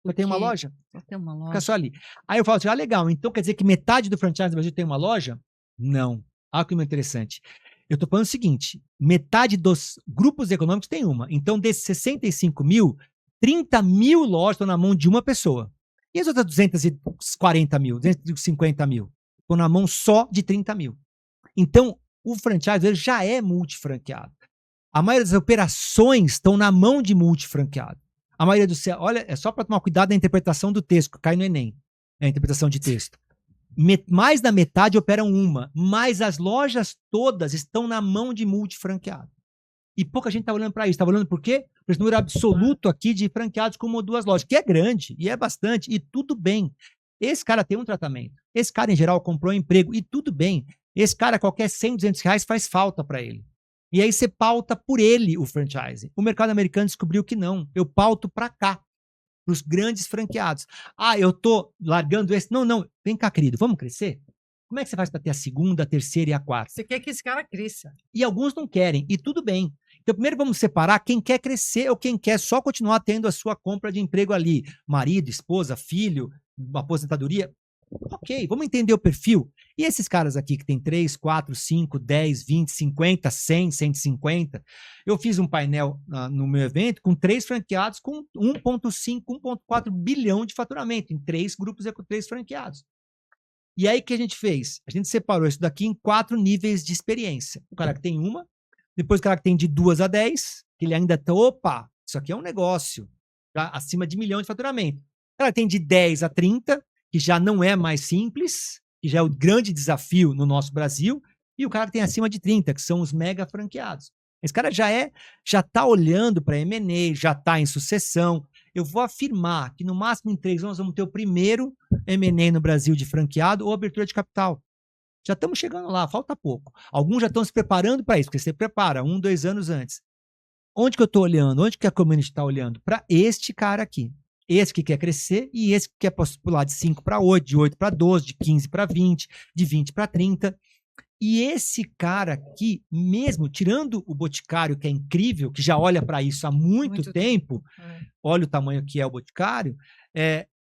Eu tenho uma loja? Eu tenho uma loja. Fica só ali. Aí eu falo assim, legal, então quer dizer que metade do franchise do Brasil tem uma loja? Não. Olha que interessante. Eu estou falando o seguinte, metade dos grupos econômicos tem uma. Então, desses 65 mil, 30 mil lojas estão na mão de uma pessoa. E as outras 240 mil, 250 mil? Estão na mão só de 30 mil. Então, o franchise já é multifranqueado. A maioria das operações estão na mão de multifranqueado. A maioria do céu, olha, é só para tomar cuidado da interpretação do texto, que cai no Enem, a interpretação de texto. Mais da metade operam uma, mas as lojas todas estão na mão de multifranqueado. E pouca gente está olhando para isso. Está olhando por quê? Por esse número absoluto aqui de franqueados com 1 ou 2 lojas, que é grande, e é bastante, e tudo bem. Esse cara tem um tratamento. Esse cara, em geral, comprou um emprego, e tudo bem. Esse cara, qualquer 100, 200 reais faz falta para ele. E aí você pauta por ele o franchise. O mercado americano descobriu que não. Eu pauto para cá, para os grandes franqueados. Eu tô largando esse. Não. Vem cá, querido, vamos crescer? Como é que você faz para ter a segunda, a terceira e a quarta? Você quer que esse cara cresça. E alguns não querem, e tudo bem. Então, primeiro vamos separar quem quer crescer ou quem quer só continuar tendo a sua compra de emprego ali. Marido, esposa, filho, aposentadoria. Ok, vamos entender o perfil. E esses caras aqui que tem 3, 4, 5, 10, 20, 50, 100, 150. Eu fiz um painel no meu evento com 3 franqueados com 1,5, 1,4 bilhão de faturamento, em 3 grupos com 3 franqueados. E aí o que a gente fez? A gente separou isso daqui em 4 níveis de experiência. O cara que tem uma, depois o cara que tem de 2 a 10, que ele ainda tá, opa, isso aqui é um negócio, tá? Acima de 1 milhão de faturamento. O cara que tem de 10 a 30, que já não é mais simples, que já é o grande desafio no nosso Brasil, e o cara que tem acima de 30, que são os mega franqueados. Esse cara já está olhando para M&A, já está em sucessão. Eu vou afirmar que no máximo em 3 anos nós vamos ter o primeiro M&A no Brasil de franqueado ou abertura de capital. Já estamos chegando lá, falta pouco. Alguns já estão se preparando para isso, porque você prepara 1, 2 anos antes. Onde que eu estou olhando? Onde que a community está olhando? Para este cara aqui. Esse que quer crescer e esse que quer pular de 5 para 8, de 8 para 12, de 15 para 20, de 20 para 30. E esse cara aqui, mesmo tirando o Boticário, que é incrível, que já olha para isso há muito tempo, olha o tamanho que é o Boticário,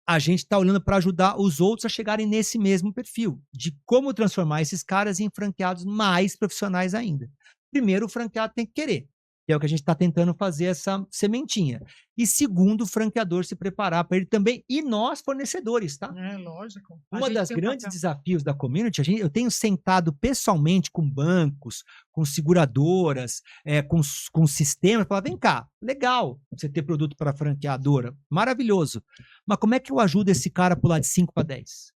a gente está olhando para ajudar os outros a chegarem nesse mesmo perfil, de como transformar esses caras em franqueados mais profissionais ainda. Primeiro, o franqueado tem que querer, que é o que a gente está tentando fazer essa sementinha. E segundo, o franqueador se preparar para ele também, e nós, fornecedores, tá? É, lógico. Uma das grandes desafios da community, eu tenho sentado pessoalmente com bancos, com seguradoras, com sistemas, falar, vem cá, legal você ter produto para franqueadora, maravilhoso, mas como é que eu ajudo esse cara a pular de 5 para 10?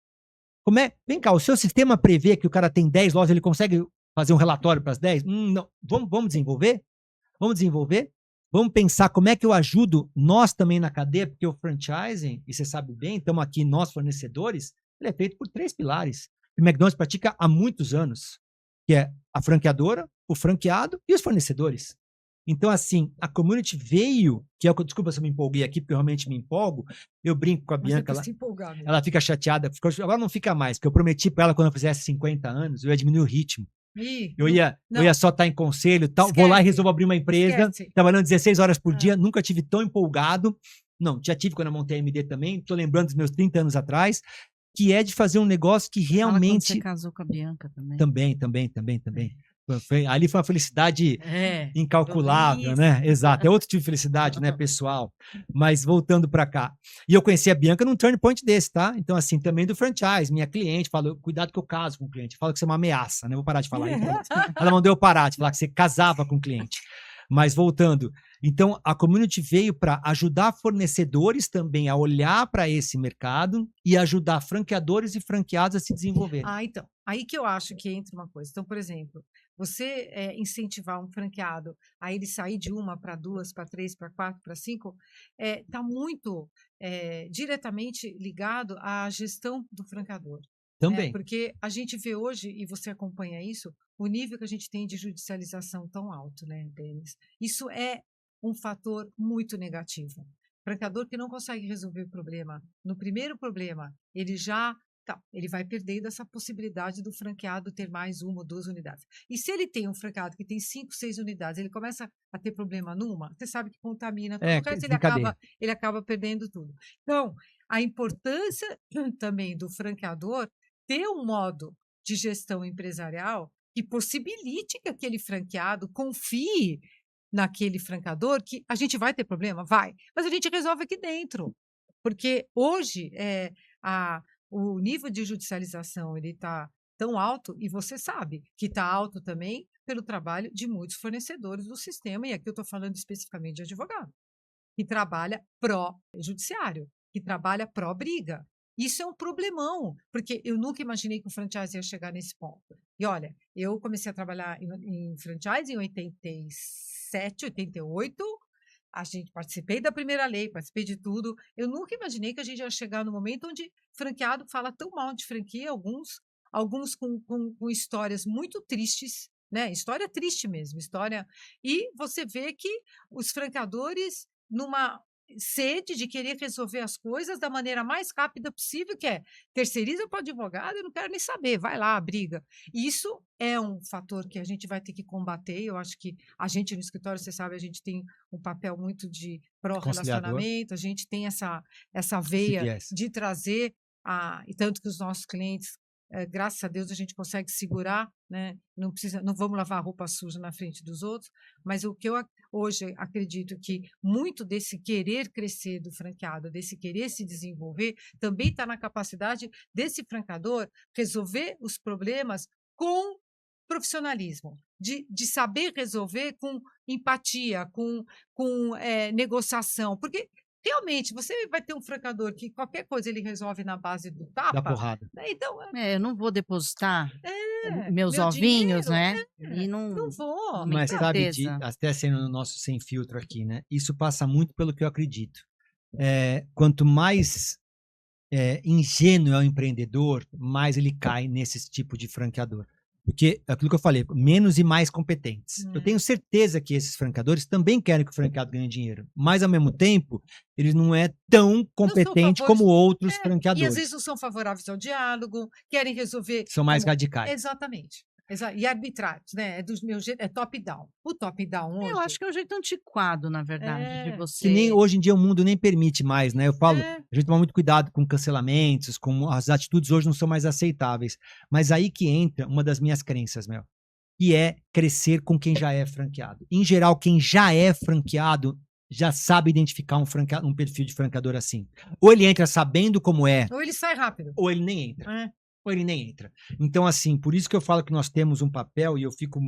Vem cá, o seu sistema prevê que o cara tem 10 lojas, ele consegue fazer um relatório para as 10? Não. Vamos desenvolver? Vamos desenvolver? Vamos pensar como é que eu ajudo nós também na cadeia, porque o franchising, e você sabe bem, estamos aqui, nós fornecedores, ele é feito por 3 pilares. O McDonald's pratica há muitos anos, que é a franqueadora, o franqueado e os fornecedores. Então, assim, a community veio, que é o que, desculpa se eu me empolguei aqui, porque eu realmente me empolgo, eu brinco com a Bianca, ela fica chateada, agora não fica mais, porque eu prometi para ela quando eu fizesse 50 anos, eu ia diminuir o ritmo. Eu ia só estar em conselho, tal. Esquece. Vou lá e resolvo abrir uma empresa, trabalhando 16 horas por dia, nunca tive tão empolgado. Não, já tive quando eu montei a MD também, estou lembrando dos meus 30 anos atrás, que é de fazer um negócio que realmente... Você casou com a Bianca também. Também. Ali foi uma felicidade incalculável, né? Exato, é outro tipo de felicidade, né, pessoal? Mas voltando para cá. E eu conheci a Bianca num turn point desse, tá? Então, assim, também do franchise, minha cliente, falou, cuidado que eu caso com o cliente. Fala que você é uma ameaça, né? Vou parar de falar. Ela mandou eu parar de falar que você casava com o cliente. Mas voltando, então a community veio para ajudar fornecedores também a olhar para esse mercado e ajudar franqueadores e franqueados a se desenvolver. Então, aí que eu acho que entra uma coisa. Então, por exemplo, você incentivar um franqueado a ele sair de 1 para 2, para 3, para 4, para 5, está muito diretamente ligado à gestão do franqueador. Também. Porque a gente vê hoje, e você acompanha isso, o nível que a gente tem de judicialização tão alto, né, Denis? Isso é um fator muito negativo. Franqueador que não consegue resolver o problema, no primeiro problema, ele vai perdendo essa possibilidade do franqueado ter mais 1 ou 2 unidades. E se ele tem um franqueado que tem 5, 6 unidades, ele começa a ter problema numa, você sabe que contamina tudo, ele acaba perdendo tudo. Então, a importância também do franqueador ter um modo de gestão empresarial que possibilite que aquele franqueado confie naquele franqueador, que a gente vai ter problema? Vai, mas a gente resolve aqui dentro. Porque hoje o nível de judicialização está tão alto, e você sabe que está alto também pelo trabalho de muitos fornecedores do sistema, e aqui eu estou falando especificamente de advogado, que trabalha pró-judiciário, que trabalha pró-briga. Isso é um problemão, porque eu nunca imaginei que o franchise ia chegar nesse ponto. E olha, eu comecei a trabalhar em franchise em 87, 88, participei da primeira lei, participei de tudo. Eu nunca imaginei que a gente ia chegar no momento onde franqueado fala tão mal de franquia, alguns com histórias muito tristes, né? História triste mesmo, e você vê que os franqueadores, sede de querer resolver as coisas da maneira mais rápida possível, que é terceiriza para o advogado, eu não quero nem saber, vai lá, briga. Isso é um fator que a gente vai ter que combater. Eu acho que a gente no escritório, você sabe, a gente tem um papel muito de pró-relacionamento, a gente tem essa veia de trazer, e tanto que os nossos clientes, graças a Deus, a gente consegue segurar, né? Não vamos lavar roupa suja na frente dos outros, mas o que eu hoje acredito que muito desse querer crescer do franqueado, desse querer se desenvolver, também está na capacidade desse franqueador resolver os problemas com profissionalismo, de saber resolver com empatia, com negociação, porque realmente você vai ter um franqueador que qualquer coisa ele resolve na base do Da tapa, porrada. né? Então, eu não vou depositar meus meu ovinhos, dinheiro, né? E não vou. Mas sabe, certeza. até sendo no nosso sem filtro aqui, né? Isso passa muito pelo que eu acredito. Quanto mais ingênuo é o empreendedor, mais ele cai nesse tipo de franqueador. Porque é aquilo que eu falei, menos e mais competentes. Eu tenho certeza que esses franqueadores também querem que o franqueado ganhe dinheiro, mas ao mesmo tempo, ele não é tão competente como outros franqueadores. E às vezes não são favoráveis ao diálogo, querem resolver. São mais radicais. Exatamente. E arbitrários, né? É do meu jeito, é top-down. O top-down hoje. Eu acho que é um jeito antiquado, na verdade, de você. Que nem hoje em dia o mundo nem permite mais, né? Eu falo, a gente toma muito cuidado com cancelamentos, com as atitudes hoje não são mais aceitáveis. Mas aí que entra uma das minhas crenças, Mel, que é crescer com quem já é franqueado. Em geral, quem já é franqueado já sabe identificar um perfil de franqueador assim. Ou ele entra sabendo como é. Ou ele sai rápido. Ou ele nem entra. Ou ele nem entra. Então, assim, por isso que eu falo que nós temos um papel, e eu fico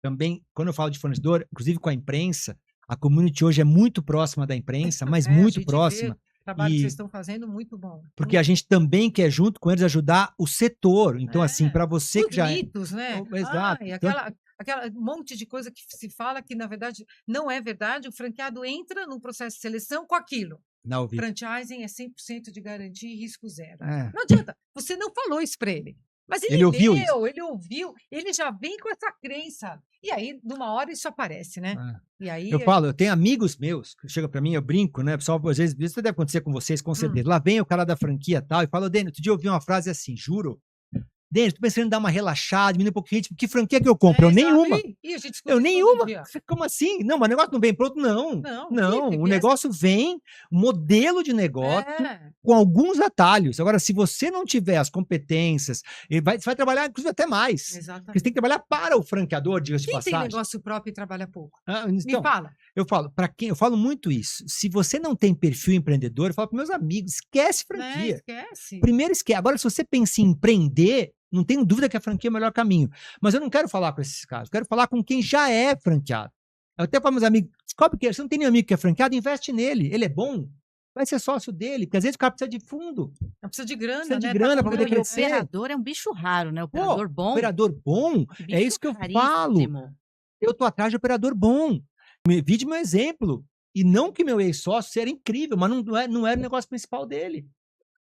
também, quando eu falo de fornecedor, inclusive com a imprensa, a community hoje é muito próxima da imprensa, mas muito próxima. O trabalho que vocês estão fazendo muito bom. Porque a gente também quer, junto com eles, ajudar o setor. Então, assim, para você que já mitos, né? Exato. Aquela monte de coisa que se fala que, na verdade, não é verdade. O franqueado entra no processo de seleção com aquilo. Franchising é 100% de garantia e risco zero. Não adianta. Você não falou isso para ele. Mas ele ouviu, ele já vem com essa crença. E aí, numa hora, isso aparece, né? E aí, eu tenho amigos meus que chegam para mim, eu brinco, né? Pessoal, às vezes, isso deve acontecer com vocês, com certeza. Lá vem o cara da franquia e tal, e fala, Dênio, outro dia eu ouvi uma frase assim, juro. Dênio, tô pensando em dar uma relaxada, diminuir um pouquinho, que franquia que eu compro? Eu nenhuma. Eu nenhuma. Como assim? Não, mas o negócio não vem pronto? Não. O negócio vem, modelo de negócio, com alguns atalhos. Agora, se você não tiver as competências, você vai trabalhar, inclusive, até mais. Exatamente. Porque você tem que trabalhar para o franqueador, diga-se de passagem. Quem tem negócio próprio e trabalha pouco? Então, me fala. Eu falo muito isso. Se você não tem perfil empreendedor, eu falo para meus amigos, esquece franquia. Esquece. Primeiro esquece. Agora, se você pensa em empreender, não tenho dúvida que a franquia é o melhor caminho. Mas eu não quero falar com esses caras. Eu quero falar com quem já é franqueado. Eu até falo para meus amigos, descobre que você não tem nenhum amigo que é franqueado, investe nele. Ele é bom, vai ser sócio dele. Porque às vezes o cara precisa de fundo. Precisa de grana, precisa de grana para poder crescer. O operador é um bicho raro, né? Operador bom. Operador bom, é isso que eu falo. Eu tô atrás de operador bom. Vide meu exemplo. E não que meu ex-sócio era incrível, mas não era o negócio principal dele.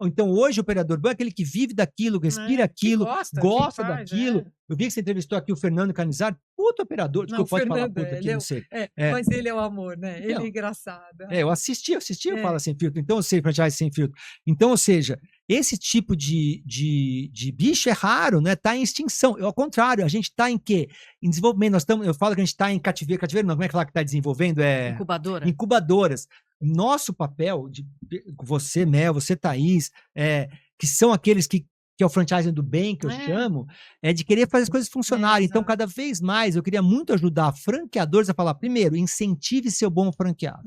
Então, hoje, o operador bom é aquele que vive daquilo, respira aquilo, gosta daquilo. Eu vi que você entrevistou aqui o Fernando Canizaro, puto operador. Desculpa, pode falar puto aqui, não sei. Mas ele é o amor, né? Ele é engraçado. Eu assisti, eu falo sem filtro. Então, eu sei franchise sem filtro. Então, ou seja, esse tipo de bicho é raro, né? Tá em extinção. Ao contrário, a gente tá em quê? Em desenvolvimento. Eu falo que a gente tá em cativeiro não, como é que fala que tá desenvolvendo? Incubadoras. Nosso papel, você, Mel, você, Thaís, que são aqueles que é o franchising do bem, que eu chamo, é de querer fazer as coisas funcionarem. Então, cada vez mais, eu queria muito ajudar franqueadores a falar, primeiro, incentive seu bom franqueado.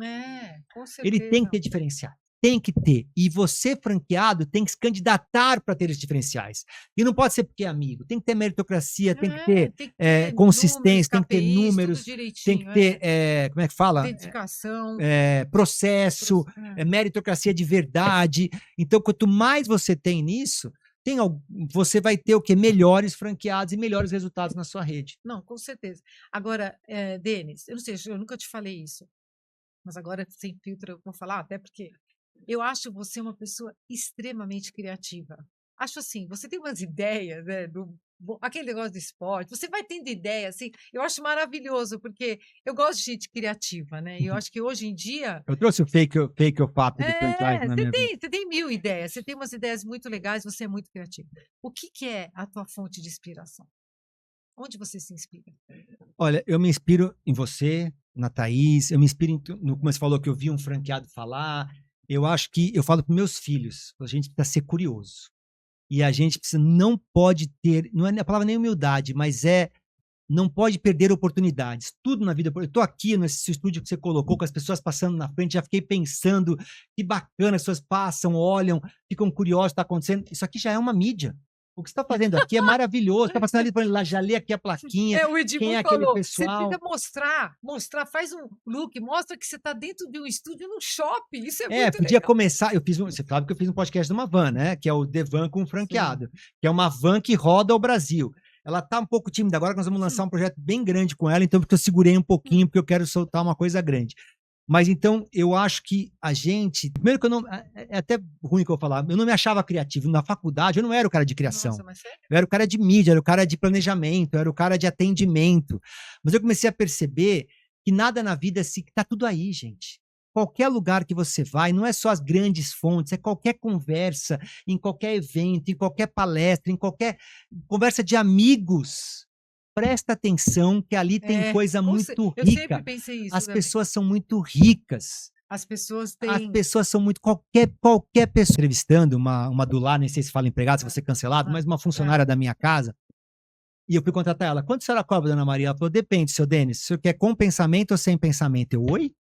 Com certeza. Ele tem que ter diferencial. Tem que ter. E você, franqueado, tem que se candidatar para ter esses diferenciais. E não pode ser porque é amigo. Tem que ter meritocracia, tem que ter consistência, tem que ter números, tem que ter, como é que fala? Dedicação. Processo, meritocracia de verdade. Então, quanto mais você tem nisso, você vai ter o quê? Melhores franqueados e melhores resultados na sua rede. Não, com certeza. Agora, Denis, eu não sei, eu nunca te falei isso, mas agora, sem filtro, eu vou falar, até porque eu acho você uma pessoa extremamente criativa. Acho assim, você tem umas ideias, né, aquele negócio do esporte, você vai tendo ideia, assim, eu acho maravilhoso, porque eu gosto de gente criativa, né? E eu acho que hoje em dia... Eu trouxe o fake ou fato do franchise na minha vida. Você tem 1000 ideias, você tem umas ideias muito legais, você é muito criativo. O que é a tua fonte de inspiração? Onde você se inspira? Olha, eu me inspiro em você, na Thaís, eu me inspiro no como você falou que eu vi um franqueado falar. Eu acho que eu falo para meus filhos, a gente precisa ser curioso. E a gente não pode ter, não é a palavra nem humildade, mas não pode perder oportunidades. Tudo na vida. Eu estou aqui nesse estúdio que você colocou, com as pessoas passando na frente, já fiquei pensando, que bacana, as pessoas passam, olham, ficam curiosas, está acontecendo. Isso aqui já é uma mídia. O que você está fazendo aqui é maravilhoso. Está passando ali, lá, já lê aqui a plaquinha. O Edibu quem é falou, aquele pessoal? você precisa mostrar, faz um look, mostra que você está dentro de um estúdio no shopping. Isso é muito podia legal. começar. Você sabe que eu fiz um podcast de uma van, né? Que é o The Van com franqueado, que é uma van que roda o Brasil. Ela tá um pouco tímida agora, que nós vamos lançar um projeto bem grande com ela, então porque eu segurei um pouquinho, porque eu quero soltar uma coisa grande. Mas então, eu acho que a gente... Primeiro que eu não... É até ruim que eu falar. Eu não me achava criativo. Na faculdade, eu não era o cara de criação. Nossa, mas eu era o cara de mídia, era o cara de planejamento, eu era o cara de atendimento. Mas eu comecei a perceber que nada na vida tá tudo aí, gente. Qualquer lugar que você vai, não é só as grandes fontes, é qualquer conversa, em qualquer evento, em qualquer palestra, em qualquer conversa de amigos. Presta atenção que ali tem coisa muito rica. Eu sempre pensei isso. As pessoas são muito ricas. As pessoas são muito... Qualquer pessoa... Entrevistando uma dulá, nem sei se fala empregada, se você cancelado, mas uma funcionária da minha casa. E eu fui contratar ela. Quanto a senhora cobra, dona Maria? Ela falou, depende, seu Denis. O senhor quer com pensamento ou sem pensamento? Eu, oi?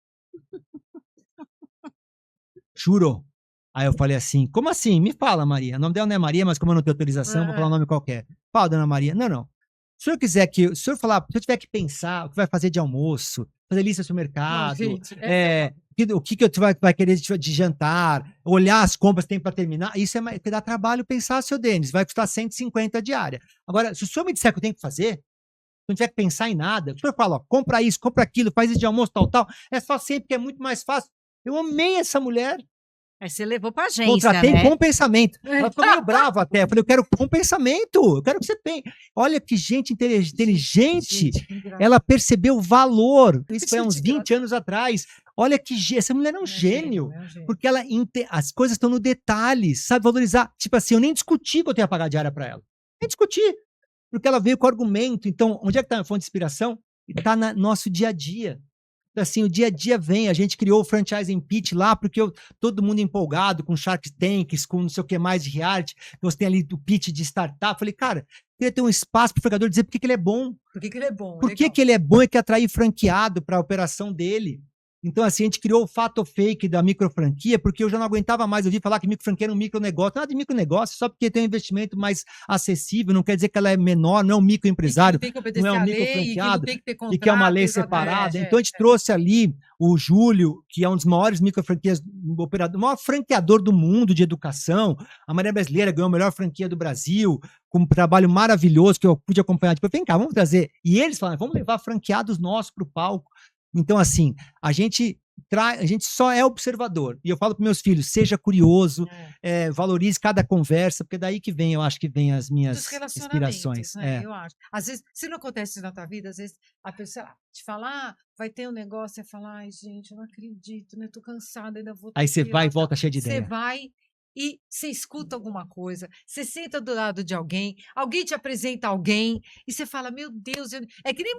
Jurou. Aí eu falei assim, como assim? Me fala, Maria. O nome dela não é Maria, mas como eu não tenho autorização, vou falar um nome qualquer. Fala, dona Maria. Não. Se o senhor falar, se eu tiver que pensar o que vai fazer de almoço, fazer lista de supermercado, o que eu vai querer de jantar, olhar as compras que tem para terminar, isso que dá trabalho pensar, seu Denis, vai custar 150 diária. Agora, se o senhor me disser que eu tenho que fazer, se eu não tiver que pensar em nada, o senhor fala, ó, compra isso, compra aquilo, faz isso de almoço, tal, é só sempre que é muito mais fácil. Eu amei essa mulher. Aí você levou pra agência, contratei né? com pensamento. Ela ficou meio brava até. Eu falei, eu quero com pensamento. Eu quero que você pense. Olha que gente inteligente. Ela percebeu o valor. Isso foi há uns 20 anos atrás. Olha que essa mulher é um gênio. Porque as coisas estão no detalhe. Sabe valorizar. Tipo assim, eu nem discuti que eu tenho que pagar diária para ela. Nem discuti. Porque ela veio com argumento. Então, onde é que está a fonte de inspiração? Está no nosso dia a dia. Assim, o dia a dia vem, a gente criou o Franchising Pitch lá, porque todo mundo empolgado com Shark Tanks, com não sei o que mais de reality, você tem ali o pitch de startup, falei, cara, queria ter um espaço para o franqueador dizer por que ele é bom. Por que ele é bom? Por que ele é bom e quer atrair franqueado para a operação dele. Então, assim, a gente criou o fato ou fake da microfranquia, porque eu já não aguentava mais ouvir falar que microfranquia era um micronegócio. Nada de micronegócio, só porque tem um investimento mais acessível, não quer dizer que ela é menor, não é um microempresário, não é um microfranqueado, e que é uma lei separada. Então, a gente trouxe ali o Júlio, que é um dos maiores microfranquias, o maior franqueador do mundo de educação. A Maria Brasileira ganhou a melhor franquia do Brasil, com um trabalho maravilhoso que eu pude acompanhar. Tipo, vem cá, vamos trazer. E eles falaram, vamos levar franqueados nossos para o palco. Então, assim, a gente só é observador. E eu falo para meus filhos, seja curioso, valorize cada conversa, porque daí que vem, eu acho que vem as minhas inspirações. Né? Eu acho. Às vezes, se não acontece na tua vida, às vezes a pessoa te fala, vai ter um negócio, você fala, ai, gente, eu não acredito, né? Tô cansada, ainda vou... Aí você vai e volta cheio de ideia. Você vai... E você escuta alguma coisa, você senta do lado de alguém te apresenta alguém, e você fala, meu Deus, é que nem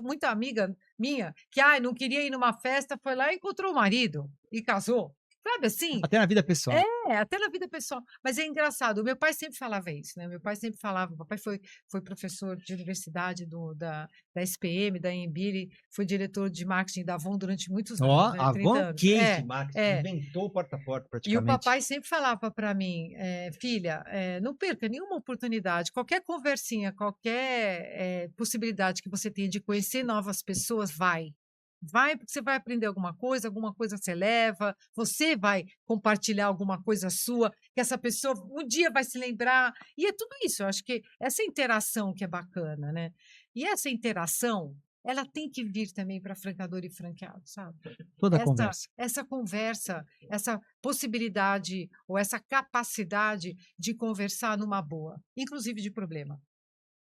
muita amiga minha, que não queria ir numa festa, foi lá e encontrou o marido, e casou. Sabe assim? Até na vida pessoal. Até na vida pessoal. Mas é engraçado, o meu pai sempre falava isso, né? Meu pai sempre falava, o papai foi professor de universidade da SPM, da Anhembi, foi diretor de marketing da Avon durante muitos anos. A Avon Case Marketing, inventou o porta a porta praticamente. E o papai sempre falava para mim, filha, não perca nenhuma oportunidade, qualquer conversinha, qualquer possibilidade que você tenha de conhecer novas pessoas, vai, porque você vai aprender alguma coisa você leva, você vai compartilhar alguma coisa sua, que essa pessoa um dia vai se lembrar, e é tudo isso, eu acho que essa interação que é bacana, né? E essa interação, ela tem que vir também para franqueador e franqueado, sabe? Toda conversa. Essa conversa, essa possibilidade ou essa capacidade de conversar numa boa, inclusive de problema.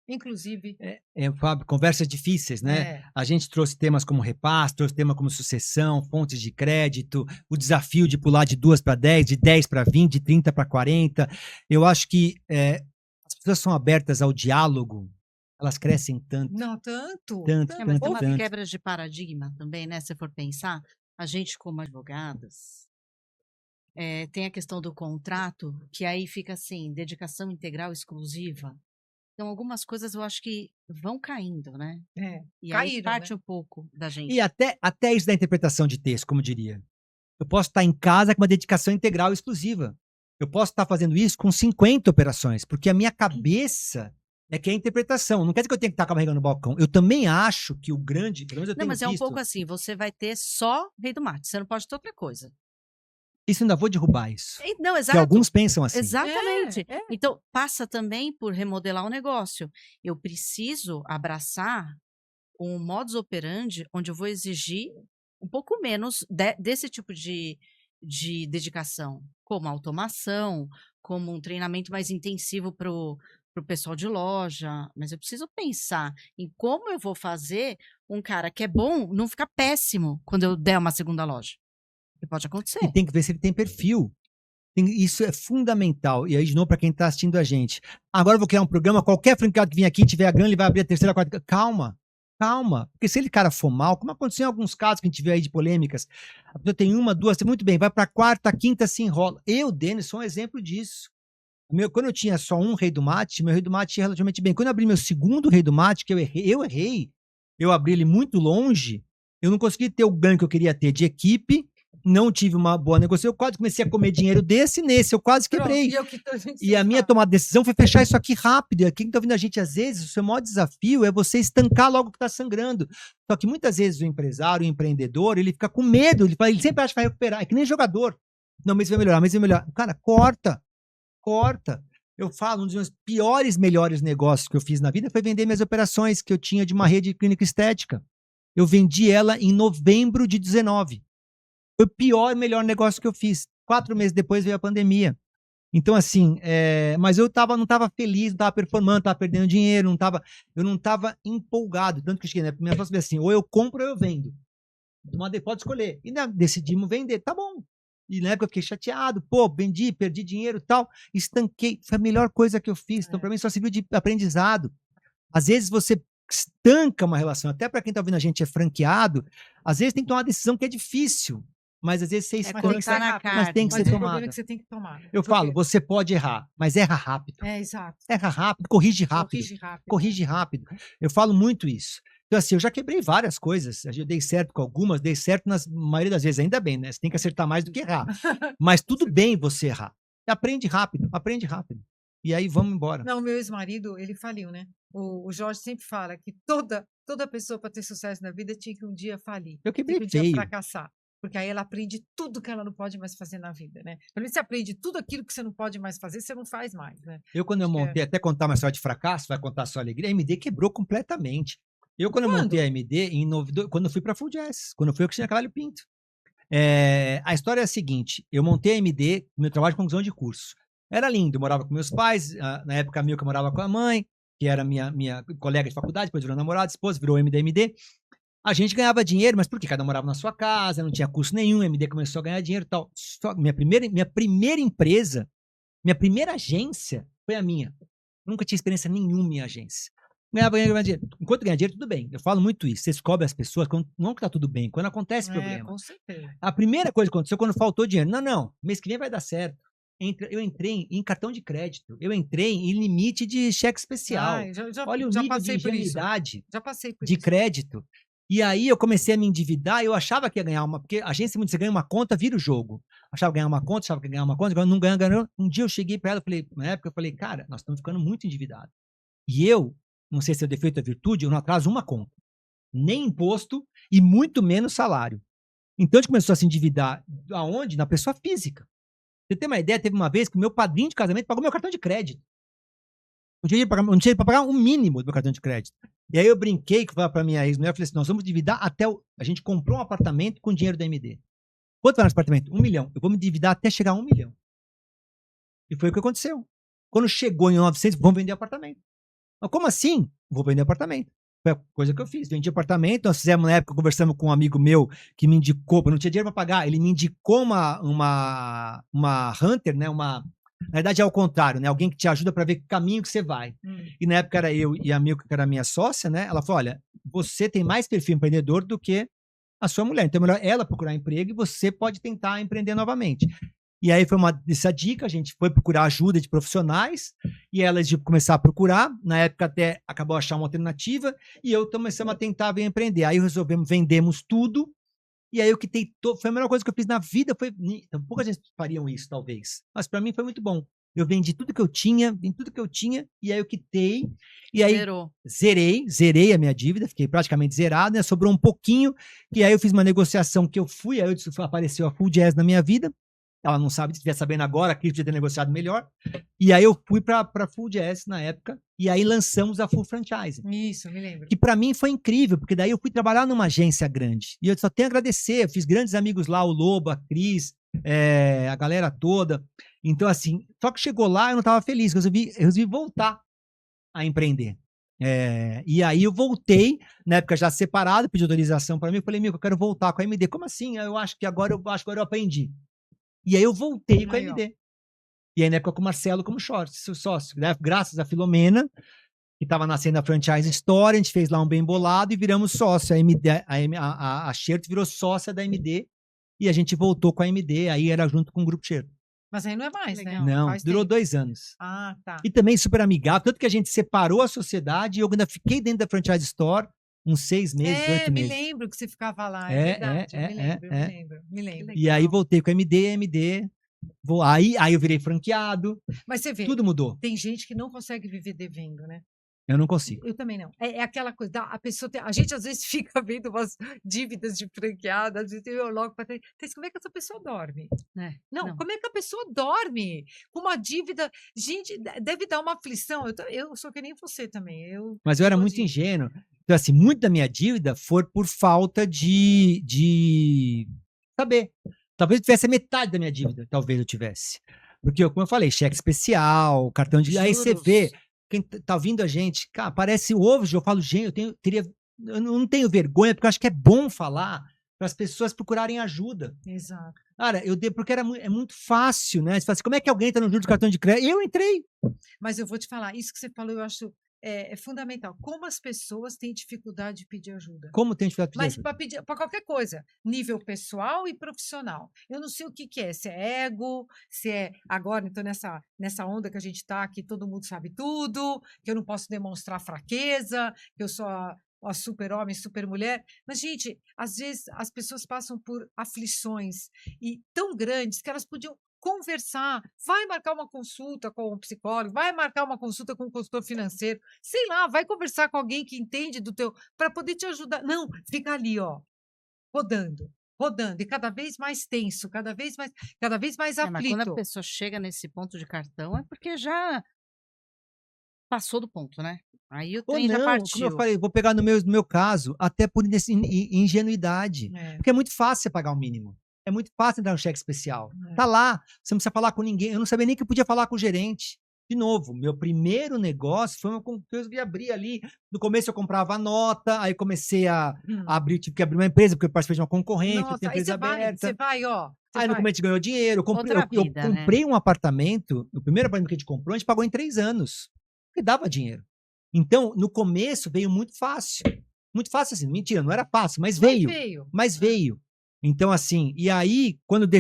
inclusive. Fábio, conversas difíceis, né? A gente trouxe temas como repasse, trouxe temas como sucessão, fontes de crédito, o desafio de pular de 2 para 10, de 10 para 20, de 30 para 40. Eu acho que as pessoas são abertas ao diálogo, elas crescem tanto. Não, tanto. Mas tem uma quebra de paradigma também, né? Se for pensar, a gente como advogadas, tem a questão do contrato, que aí fica assim, dedicação integral exclusiva. Então, algumas coisas eu acho que vão caindo, né? E caíram, aí parte, né, um pouco da gente. E até isso da interpretação de texto, como diria. Eu posso estar em casa com uma dedicação integral exclusiva. Eu posso estar fazendo isso com 50 operações, porque a minha cabeça é que é a interpretação. Não quer dizer que eu tenho que estar carregando no balcão. Eu também acho que o grande... Pelo menos eu tenho mas visto, um pouco assim, você vai ter só rei do mate, você não pode ter outra coisa. Isso ainda vou derrubar isso. Não, exato. Que alguns pensam assim. Exatamente. Então, passa também por remodelar o negócio. Eu preciso abraçar um modus operandi onde eu vou exigir um pouco menos desse tipo de dedicação, como automação, como um treinamento mais intensivo para o pessoal de loja. Mas eu preciso pensar em como eu vou fazer um cara que é bom não ficar péssimo quando eu der uma segunda loja. Que pode acontecer. E tem que ver se ele tem perfil. Isso é fundamental. E aí, de novo, para quem está assistindo a gente. Agora eu vou criar um programa, qualquer franqueado que vir aqui, tiver a grana, ele vai abrir a terceira, a quarta. Calma. Porque se ele cara for mal, como aconteceu em alguns casos que a gente vê aí de polêmicas, a pessoa tem uma, duas, muito bem, vai para a quarta, a quinta, se enrola. Denis, sou um exemplo disso. Quando eu tinha só um rei do mate, meu rei do mate ia relativamente bem. Quando eu abri meu segundo rei do mate, que eu errei, eu abri ele muito longe, eu não consegui ter o ganho que eu queria ter de equipe, não tive uma boa negociação, eu quase comecei a comer dinheiro nesse, eu quase quebrei. E a minha tomada de decisão foi fechar isso aqui rápido. E quem está ouvindo a gente, às vezes, o seu maior desafio é você estancar logo que está sangrando. Só que muitas vezes o empresário, o empreendedor, ele fica com medo, ele sempre acha que vai recuperar, é que nem jogador. Não, mas vai melhorar, Cara, corta. Eu falo, um dos meus melhores negócios que eu fiz na vida foi vender minhas operações que eu tinha de uma rede de clínica estética. Eu vendi ela em novembro de 19. Foi o melhor negócio que eu fiz. 4 meses depois veio a pandemia. Então, assim, mas eu não estava feliz, não estava performando, estava perdendo dinheiro, eu não estava empolgado. Tanto que eu cheguei, né? Minha próxima vez assim, ou eu compro ou eu vendo. Pode escolher. E decidimos vender, tá bom. E na época eu fiquei chateado, vendi, perdi dinheiro e tal, estanquei. Foi a melhor coisa que eu fiz. Então, para mim, só serviu de aprendizado. Às vezes você estanca uma relação, até para quem está ouvindo a gente é franqueado, às vezes tem que tomar uma decisão que é difícil. Mas às vezes você estanca, mas tem que ser tomada. Que você tem que tomar. Eu falo, você pode errar, mas erra rápido. Exato. Erra rápido, corrige rápido. Eu falo muito isso. Então, assim, eu já quebrei várias coisas. Eu dei certo com algumas, dei certo na maioria das vezes. Ainda bem, né? Você tem que acertar mais do que errar. Mas tudo bem você errar. Aprende rápido. E aí, vamos embora. Não, meu ex-marido, ele faliu, né? O Jorge sempre fala que toda pessoa para ter sucesso na vida tinha que um dia falir. Eu quebrei feio. Um dia fracassar. Porque aí ela aprende tudo que ela não pode mais fazer na vida, né? Quando você aprende tudo aquilo que você não pode mais fazer, você não faz mais, né? Quando eu montei, até contar uma história de fracasso, vai contar só alegria, a MD quebrou completamente. Quando eu montei a MD, quando eu fui para a Full Jazz, quando eu fui ao Cristina Carvalho Pinto. A história é a seguinte, eu montei a MD, meu trabalho de conclusão de curso. Era lindo, eu morava com meus pais, na época a Milka morava com a mãe, que era minha colega de faculdade, depois virou namorada, esposa, virou MD. A gente ganhava dinheiro, mas por quê? Cada um morava na sua casa, não tinha custo nenhum, a MD começou a ganhar dinheiro e tal. Minha primeira empresa, minha primeira agência foi a minha. Nunca tinha experiência nenhuma em agência. Ganhava dinheiro. Enquanto ganha dinheiro, tudo bem. Eu falo muito isso. Você descobre as pessoas quando não que tá tudo bem, quando acontece problema. Com certeza. A primeira coisa que aconteceu quando faltou dinheiro. Não, mês que vem vai dar certo. Eu entrei em cartão de crédito. Eu entrei em limite de cheque especial. Olha o nível de ingenuidade de crédito. E aí eu comecei a me endividar, eu achava que ia ganhar porque a agência, você ganha uma conta, vira o jogo. Achava que ia ganhar uma conta, agora não ganhou. Um dia eu cheguei para ela, na época eu falei, cara, nós estamos ficando muito endividados. E eu, não sei se é o defeito ou a virtude, eu não atraso uma conta. Nem imposto e muito menos salário. Então a gente começou a se endividar, aonde? Na pessoa física. Você tem uma ideia, teve uma vez que o meu padrinho de casamento pagou meu cartão de crédito. Eu não tinha para pagar o mínimo do meu cartão de crédito. E aí eu brinquei para minha ex-mulher, eu falei assim, nós vamos endividar até a gente comprou um apartamento com dinheiro da MD. Quanto vai nesse apartamento? 1 milhão. Eu vou me endividar até chegar a 1 milhão. E foi o que aconteceu. Quando chegou em 900, vamos vender o apartamento. Mas como assim? Vou vender apartamento. Foi a coisa que eu fiz. Vendi apartamento. Nós fizemos, na época, conversamos com um amigo meu que me indicou, eu não tinha dinheiro para pagar, ele me indicou uma hunter, né? Na verdade é ao contrário, né? Alguém que te ajuda para ver que caminho que você vai. E na época era eu e a Milka, que era a minha sócia, né? Ela falou, olha, você tem mais perfil empreendedor do que a sua mulher. Então é melhor ela procurar emprego e você pode tentar empreender novamente. E aí foi essa dica, a gente foi procurar ajuda de profissionais, e elas de começar a procurar, na época até acabou achar uma alternativa, e eu começamos a tentar vir empreender. Aí vendemos tudo, e aí eu quitei, foi a melhor coisa que eu fiz na vida, poucas gente fariam isso, talvez, mas para mim foi muito bom. Eu vendi tudo que eu tinha, e aí eu quitei, e aí zerei a minha dívida, fiquei praticamente zerado, né? Sobrou um pouquinho, e aí eu fiz uma negociação que eu fui, aí apareceu a Full Jazz na minha vida. Ela não sabe, se estiver sabendo agora, a Cris podia ter negociado melhor. E aí eu fui para Full Jazz na época, e aí lançamos a Full Franchise. Isso, me lembro. Que para mim foi incrível, porque daí eu fui trabalhar numa agência grande. E eu só tenho a agradecer, eu fiz grandes amigos lá, o Lobo, a Cris, a galera toda. Então, assim, só que chegou lá, eu não estava feliz, eu resolvi voltar a empreender. E aí eu voltei, na época já separado, pedi autorização para mim, eu falei, eu quero voltar com a MD. Como assim? Eu acho que agora eu aprendi. E aí eu voltei com a MD. E aí na época com o Marcelo como sócio, né? Graças a Filomena, que estava nascendo a Franchise Store, a gente fez lá um bem bolado e viramos sócio. A Xerto virou sócia da MD e a gente voltou com a MD, aí era junto com o Grupo Xerto. Mas aí não é mais, né? Não, durou 2 anos. Ah, tá. E também super amigável, tanto que a gente separou a sociedade e eu ainda fiquei dentro da Franchise Store uns 6 meses, 8 meses. Me lembro que você ficava lá, verdade. Me lembro. E aí voltei com a MD, aí eu virei franqueado. Mas você vê, tudo mudou. Tem gente que não consegue viver devendo, né? Eu não consigo. Eu também não. É aquela coisa, a gente às vezes fica vendo umas dívidas de franqueada, às vezes eu logo para como é que essa pessoa dorme? Não, como é que a pessoa dorme com uma dívida? Gente, deve dar uma aflição. Eu sou que nem você também. Mas eu era muito ingênuo. Então, assim, muito da minha dívida foi por falta de saber. Talvez eu tivesse a metade da minha dívida, talvez eu tivesse. Porque, como eu falei, cheque especial, cartão de... Aí você vê, quem tá ouvindo a gente, cara, parece ovo, eu falo, gente, eu não tenho vergonha, porque eu acho que é bom falar para as pessoas procurarem ajuda. Exato. Cara, porque é muito fácil, né? Você fala assim, como é que alguém está no juro de cartão de crédito? Eu entrei. Mas eu vou te falar, isso que você falou, eu acho... É fundamental. Como as pessoas têm dificuldade de pedir ajuda. Como tem dificuldade de pedir ajuda? Mas para pedir para qualquer coisa, nível pessoal e profissional. Eu não sei o que é, se é ego, se é agora, então, nessa onda que a gente está, que todo mundo sabe tudo, que eu não posso demonstrar fraqueza, que eu sou a super-homem, super-mulher. Mas, gente, às vezes as pessoas passam por aflições tão grandes que elas podiam conversar, vai marcar uma consulta com um psicólogo, vai marcar uma consulta com um consultor financeiro, sei lá, vai conversar com alguém que entende para poder te ajudar. Não, fica ali, rodando, e cada vez mais tenso, cada vez mais aflito. Mas quando a pessoa chega nesse ponto de cartão, é porque já passou do ponto, né? Aí o trem já partiu. Como eu falei, vou pegar no meu caso, até por ingenuidade. Porque é muito fácil você pagar o mínimo. É muito fácil entrar no cheque especial. Tá lá, você não precisa falar com ninguém. Eu não sabia nem que eu podia falar com o gerente. De novo, meu primeiro negócio foi uma coisa que eu abri ali. No começo eu comprava nota, aí comecei a abrir, tive que abrir uma empresa, porque eu participei de uma concorrente, Nossa, tem empresa aberta. Você vai. Aí no começo a gente ganhou dinheiro. Eu comprei um apartamento, o primeiro apartamento que a gente comprou, a gente pagou em 3 anos. Porque dava dinheiro. Então, no começo veio muito fácil. Muito fácil assim, mentira, não era fácil, mas veio. Então, assim, e aí, quando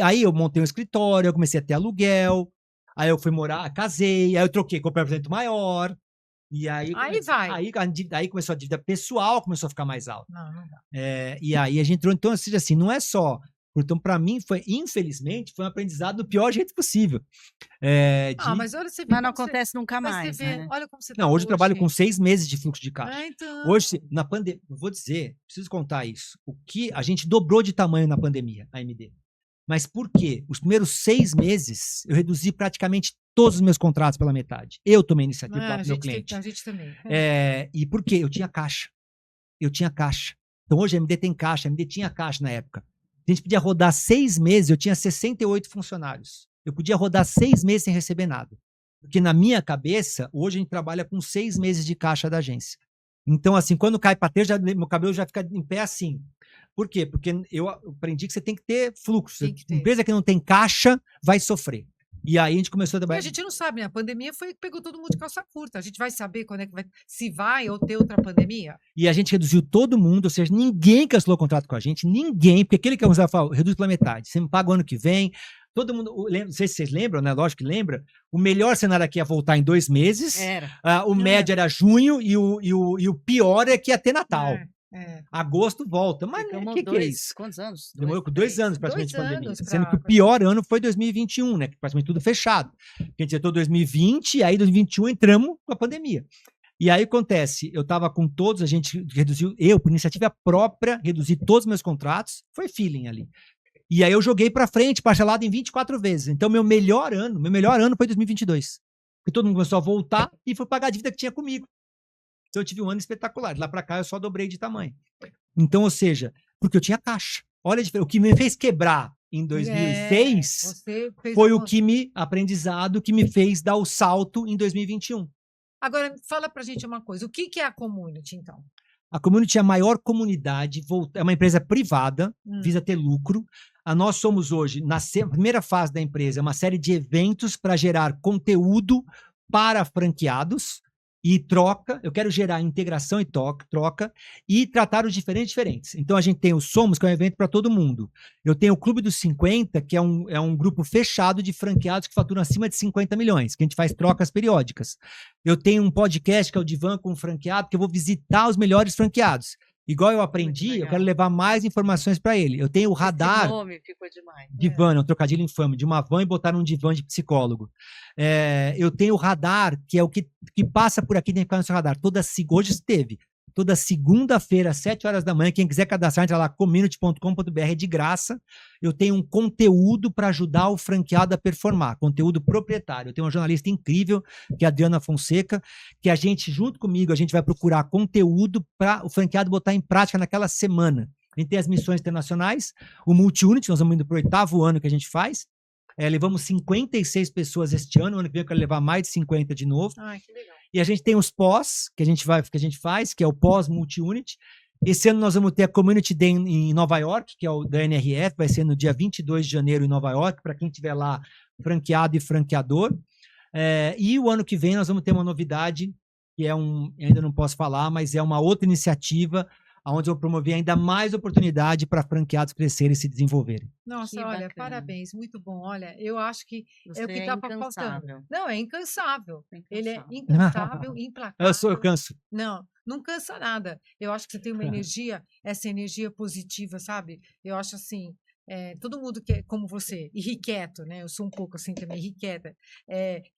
aí eu montei um escritório, eu comecei a ter aluguel, aí eu fui morar, casei, aí eu troquei, comprei um apartamento maior, e aí... Aí começou a dívida pessoal, começou a ficar mais alta. Não dá. E aí a gente entrou, então, assim, não é só... Então, para mim, infelizmente, foi um aprendizado do pior jeito possível. Mas olha, você vê, mas não acontece nunca mais, né? Olha como você tá. Não, hoje eu trabalho com 6 meses de fluxo de caixa. Então... Hoje, na pandemia, vou dizer, preciso contar isso. O que a gente dobrou de tamanho na pandemia, a MD. Mas por quê? Os primeiros 6 meses, eu reduzi praticamente todos os meus contratos pela metade. Eu tomei iniciativa para o meu cliente. A gente também. E por quê? Eu tinha caixa. Então, hoje a MD tem caixa, a MD tinha caixa na época. A gente podia rodar 6 meses, eu tinha 68 funcionários. Eu podia rodar 6 meses sem receber nada. Porque na minha cabeça, hoje a gente trabalha com 6 meses de caixa da agência. Então, assim, quando cai para ter, meu cabelo já fica em pé assim. Por quê? Porque eu aprendi que você tem que ter fluxo. Empresa que não tem caixa vai sofrer. E aí a gente começou a trabalhar. E a gente não sabe, né? A pandemia pegou todo mundo de calça curta. A gente vai saber quando é que vai, se vai ou ter outra pandemia. E a gente reduziu todo mundo, ou seja, ninguém cancelou o contrato com a gente, ninguém, porque aquele que usava falou, reduz pela metade. Você me paga o ano que vem. Todo mundo, não sei se vocês lembram, né? Lógico que lembra. O melhor cenário aqui ia voltar em 2 meses. O médio era junho e o pior é que ia ter Natal. Agosto volta. Mas o que é isso? Quantos anos? Demorou 2 anos praticamente de pandemia. Sendo que o pior ano foi 2021, né? Que praticamente tudo fechado. A gente entrou 2020 e aí 2021 entramos com a pandemia. E aí acontece, eu estava com todos, a gente reduziu, por iniciativa própria, reduzi todos os meus contratos, foi feeling ali. E aí eu joguei para frente, parcelado em 24 vezes. Então meu melhor ano foi 2022. Porque todo mundo começou a voltar e foi pagar a dívida que tinha comigo. Então eu tive um ano espetacular. De lá para cá eu só dobrei de tamanho. Então, ou seja, porque eu tinha caixa. Olha, o que me fez quebrar em 2006 foi o aprendizado que me fez dar o salto em 2021. Agora, fala pra gente uma coisa. O que é a Community, então? A Community é a maior comunidade, é uma empresa privada, visa ter lucro. Nós somos hoje, na primeira fase da empresa, uma série de eventos para gerar conteúdo para franqueados e troca. Eu quero gerar integração e troca e tratar os diferentes. Então, a gente tem o Somos, que é um evento para todo mundo. Eu tenho o Clube dos 50, que é um grupo fechado de franqueados que faturam acima de 50 milhões, que a gente faz trocas periódicas. Eu tenho um podcast, que é o Divan com o Franqueado, que eu vou visitar os melhores franqueados. Igual eu aprendi, eu quero levar mais informações para ele. Eu tenho o Radar. Esse nome ficou demais. Divan, é um trocadilho infame, de uma van e botar um divã de psicólogo. Eu tenho o Radar, que é o que passa por aqui, tem que ficar no seu radar. Hoje esteve. Toda segunda-feira, às 7 horas da manhã, quem quiser cadastrar, entra lá, community.com.br, é de graça. Eu tenho um conteúdo para ajudar o franqueado a performar, conteúdo proprietário. Eu tenho uma jornalista incrível, que é a Adriana Fonseca, que a gente, junto comigo, a gente vai procurar conteúdo para o franqueado botar em prática naquela semana. A gente tem as missões internacionais, o Multi-Unit, nós vamos indo para o 8º ano que a gente faz. Levamos 56 pessoas este ano que vem eu quero levar mais de 50 de novo. Que legal. E a gente tem os pós, que a gente faz, que é o pós-multi-unit. Esse ano nós vamos ter a Community Day em Nova York, que é o da NRF, vai ser no dia 22 de janeiro em Nova York, para quem estiver lá, franqueado e franqueador. E o ano que vem nós vamos ter uma novidade, que ainda não posso falar, mas é uma outra iniciativa, onde eu vou promover ainda mais oportunidade para franqueados crescerem e se desenvolverem. Nossa, olha, parabéns, muito bom. Olha, eu acho que é o que está faltando. Não, é incansável. Ele é incansável, implacável. Eu canso. Não cansa nada. Eu acho que você tem uma energia, essa energia positiva, sabe? Eu acho assim, todo mundo que é como você, irrequieto, né? Eu sou um pouco assim também, irrequieta,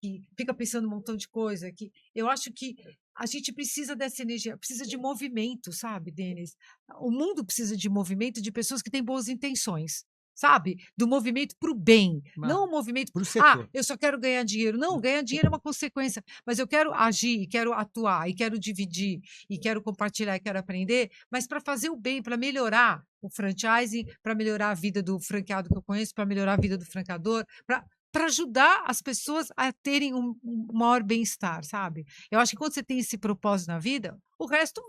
que fica pensando um montão de coisa, que eu acho que a gente precisa dessa energia, precisa de movimento, sabe, Denis? O mundo precisa de movimento, de pessoas que têm boas intenções, sabe? Do movimento para o bem, não o movimento para o setor. Eu só quero ganhar dinheiro. Não, ganhar dinheiro é uma consequência, mas eu quero agir, e quero atuar, e quero dividir, e quero compartilhar, e quero aprender, mas para fazer o bem, para melhorar o franchising, para melhorar a vida do franqueado que eu conheço, para melhorar a vida do franqueador, para ajudar as pessoas a terem um maior bem-estar, sabe? Eu acho que quando você tem esse propósito na vida, o resto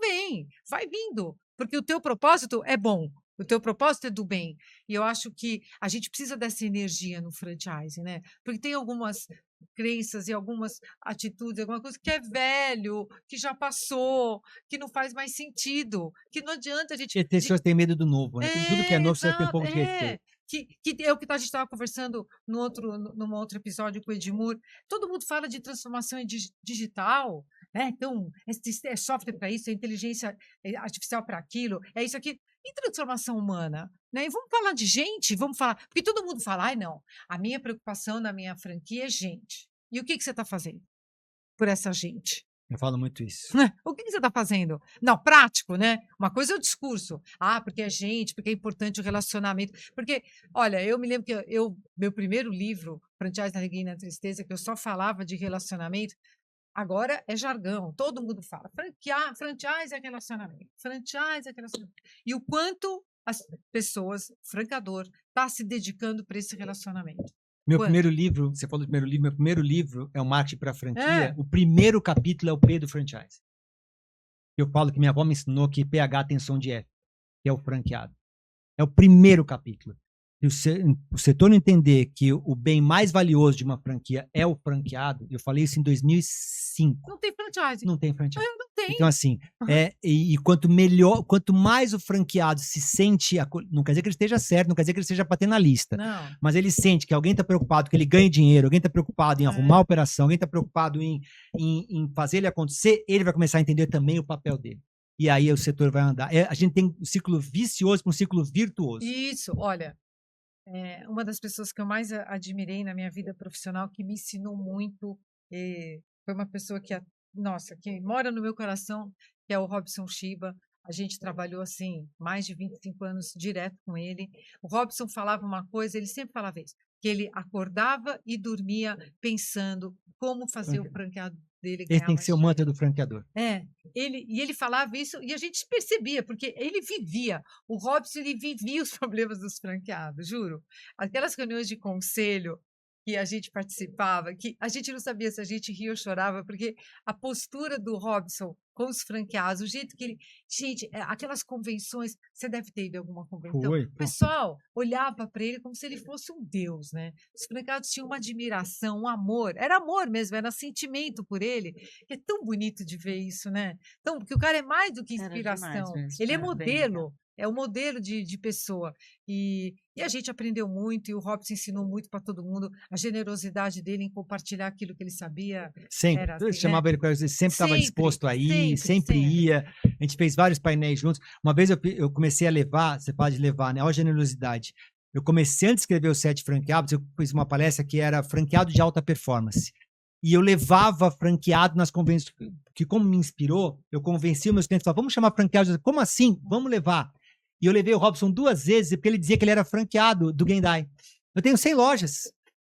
vai vindo, porque o teu propósito é bom, o teu propósito é do bem. E eu acho que a gente precisa dessa energia no franchising, né? Porque tem algumas crenças e algumas atitudes, alguma coisa que é velho, que já passou, que não faz mais sentido, que não adianta a gente... As pessoas têm medo do novo, né? Tudo que é novo, você tem um pouco de receio. Que é o que a gente estava conversando num outro episódio com o Edmur. Todo mundo fala de transformação digital, né? Então, é software para isso, é inteligência artificial para aquilo, é isso aqui. E transformação humana, né? E vamos falar de gente, vamos falar... Porque todo mundo fala, não, a minha preocupação na minha franquia é gente. E o que você está fazendo por essa gente? Eu falo muito isso. O que você está fazendo? Não, prático, né? Uma coisa é o discurso. Porque é gente, porque é importante o relacionamento. Porque, olha, eu me lembro que meu primeiro livro, Franchise na Alegria e na Tristeza, que eu só falava de relacionamento, agora é jargão. Todo mundo fala. Franchise é relacionamento. Franchise é relacionamento. E o quanto as pessoas, o francador, está se dedicando para esse relacionamento. Meu primeiro livro, você falou do primeiro livro, meu primeiro livro é o Marketing para Franquia. O primeiro capítulo é o P do franchise. Eu falo que minha avó me ensinou que PH tem som de F, que é o franqueado. É o primeiro capítulo. Se o setor não entender que o bem mais valioso de uma franquia é o franqueado, eu falei isso em 2005. Não tem franchise. Não tem franchise. Não tem. Então, assim, e quanto melhor, quanto mais o franqueado se sente, não quer dizer que ele esteja certo, não quer dizer que ele seja paternalista, mas ele sente que alguém está preocupado que ele ganhe dinheiro, alguém está preocupado em arrumar a operação, alguém está preocupado em fazer ele acontecer, ele vai começar a entender também o papel dele. E aí o setor vai andar. A gente tem um ciclo vicioso para um ciclo virtuoso. Isso, olha. Uma das pessoas que eu mais admirei na minha vida profissional, que me ensinou muito, foi uma pessoa que mora no meu coração, que é o Robson Shiba. A gente trabalhou, assim, mais de 25 anos direto com ele. O Robson falava uma coisa, ele sempre falava isso, que ele acordava e dormia pensando como fazer o franqueado dele ganhar. Esse tem que ser o mantra do franqueador. Ele falava isso e a gente percebia, porque o Robson, ele vivia os problemas dos franqueados, juro. Aquelas reuniões de conselho que a gente participava, que a gente não sabia se a gente ria ou chorava, porque a postura do Robson com os franqueados, o jeito que ele... Gente, aquelas convenções, você deve ter ido a alguma convenção. O pessoal olhava para ele como se ele fosse um deus, né? Os franqueados tinham uma admiração, um amor. Era amor mesmo, era sentimento por ele. Que é tão bonito de ver isso, né? Então, porque o cara é mais do que inspiração. Ele é modelo. É o modelo de pessoa. E a gente aprendeu muito, e o Robson ensinou muito para todo mundo, a generosidade dele em compartilhar aquilo que ele sabia. Sempre. Assim, chamava ele para ele, sempre estava disposto a ir, sempre ia. A gente fez vários painéis juntos. Uma vez eu comecei a levar, você pode levar, né? Olha a generosidade. Eu comecei, antes de escrever os 7 franqueados, eu fiz uma palestra que era franqueado de alta performance. E eu levava franqueado nas convenções, que como me inspirou, eu convenci os meus clientes, falava, vamos chamar franqueado. Como assim? Vamos levar. E eu levei o Robson 2 vezes, porque ele dizia que ele era franqueado do Gendai. Eu tenho 100 lojas.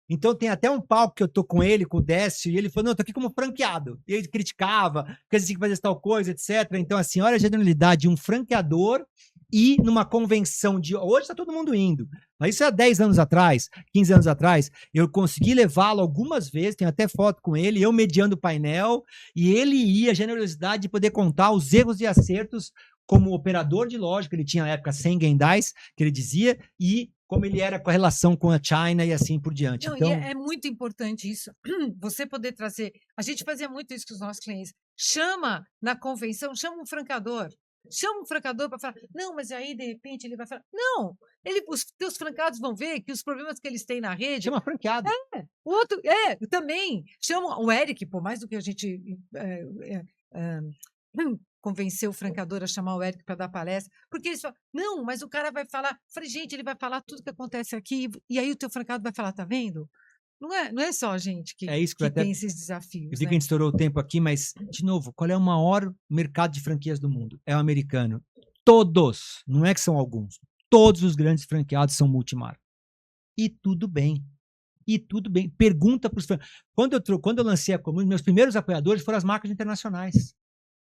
Então tem até um palco que eu tô com ele, com o Décio, e ele falou, não, eu tô aqui como franqueado. E ele criticava, porque você tinha que fazer tal coisa, etc. Então, assim, olha a generalidade de um franqueador e numa convenção de... Hoje tá todo mundo indo. Mas isso é há 10 anos atrás, 15 anos atrás. Eu consegui levá-lo algumas vezes, tenho até foto com ele, eu mediando o painel, e ele ia, a generosidade de poder contar os erros e acertos como operador de loja, que ele tinha na época 100 Gendais, que ele dizia, e como ele era com a relação com a China e assim por diante. Não, então... é muito importante isso, você poder trazer... A gente fazia muito isso com os nossos clientes. Chama na convenção, chama um franqueador para falar, não, mas aí de repente ele vai falar, não, os teus franqueados vão ver que os problemas que eles têm na rede... Chama franqueado. O outro, também, chama o Eric, por mais do que a gente... convencer o franqueador a chamar o Eric para dar palestra, porque eles falam, não, mas o cara vai falar, falei, gente, ele vai falar tudo que acontece aqui, e aí o teu franqueado vai falar, tá vendo? Não é só a gente que tem esses desafios. Eu sei que a gente estourou o tempo aqui, mas, de novo, qual é o maior mercado de franquias do mundo? É o americano. Todos, não é que são alguns, todos os grandes franqueados são multimarca. E tudo bem. Pergunta para os franqueados. Quando eu lancei a Comune, meus primeiros apoiadores foram as marcas internacionais.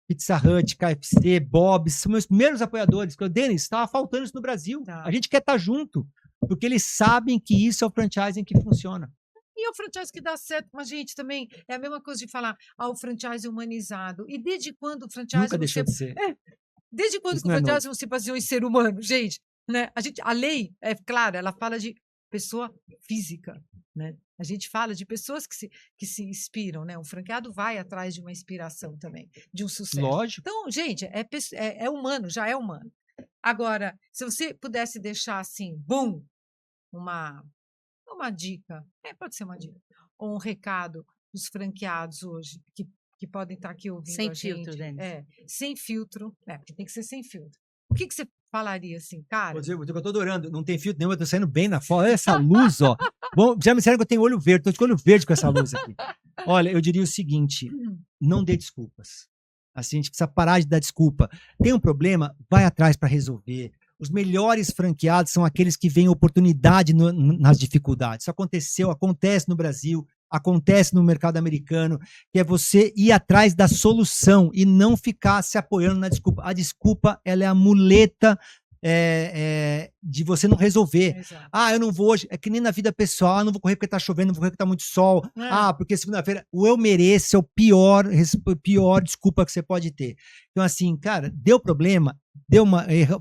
Pizza Hut, KFC, Bob's, são meus primeiros apoiadores. Denis, estava faltando isso no Brasil. A gente quer estar junto, porque eles sabem que isso é o franchising que funciona. E é o franchise que dá certo, mas, gente, também é a mesma coisa de falar o franchise humanizado. E desde quando o franchise... Nunca deixou de ser. Desde quando o franchise você baseou em ser humano? Gente, né? A lei, é claro, ela fala de pessoa física, né? A gente fala de pessoas que se inspiram, né? O franqueado vai atrás de uma inspiração também, de um sucesso. Lógico. Então, gente, é humano, já é humano. Agora, se você pudesse deixar assim, uma dica, pode ser uma dica, ou um recado dos franqueados hoje, que podem estar aqui ouvindo sem a filtro, gente. Denis. Sem filtro, porque tem que ser sem filtro. O que você falaria assim, cara? Eu tô adorando, não tem filtro nenhum, eu tô saindo bem na foto. Olha essa luz, ó. Bom, já me disseram que eu tenho olho verde, tô de olho verde com essa luz aqui. Olha, eu diria o seguinte, não dê desculpas. Assim, a gente precisa parar de dar desculpa. Tem um problema, vai atrás para resolver. Os melhores franqueados são aqueles que veem oportunidade nas dificuldades. Isso acontece no Brasil, acontece no mercado americano, que é você ir atrás da solução e não ficar se apoiando na desculpa. A desculpa, ela é a muleta de você não resolver. Exato. Eu não vou hoje. É que nem na vida pessoal, não vou correr porque tá chovendo, não vou correr porque tá muito sol. Porque segunda-feira, o eu mereço é o pior desculpa que você pode ter. Então, assim, cara, deu problema,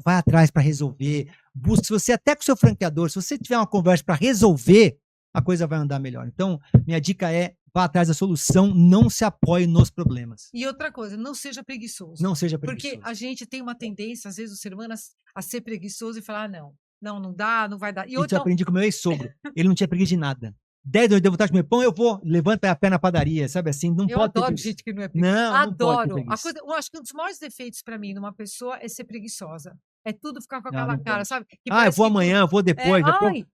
vai atrás para resolver. Busca, se você, até com o seu franqueador, se você tiver uma conversa para resolver, a coisa vai andar melhor. Então, minha dica é, vá atrás da solução, não se apoie nos problemas. E outra coisa, não seja preguiçoso. Não seja preguiçoso. Porque a gente tem uma tendência, às vezes, o ser humano a ser preguiçoso e falar, não dá, não vai dar. Isso eu aprendi com o meu ex-sogro. Ele não tinha preguiça de nada. 10 horas de vontade de comer pão, eu vou, levanto a pé na padaria, sabe assim? Não eu pode ter adoro gente que não é preguiçosa. Não adoro. Não pode ter Eu acho que um dos maiores defeitos para mim numa pessoa é ser preguiçosa. É tudo ficar com aquela cara, sabe? Eu vou amanhã, eu vou depois.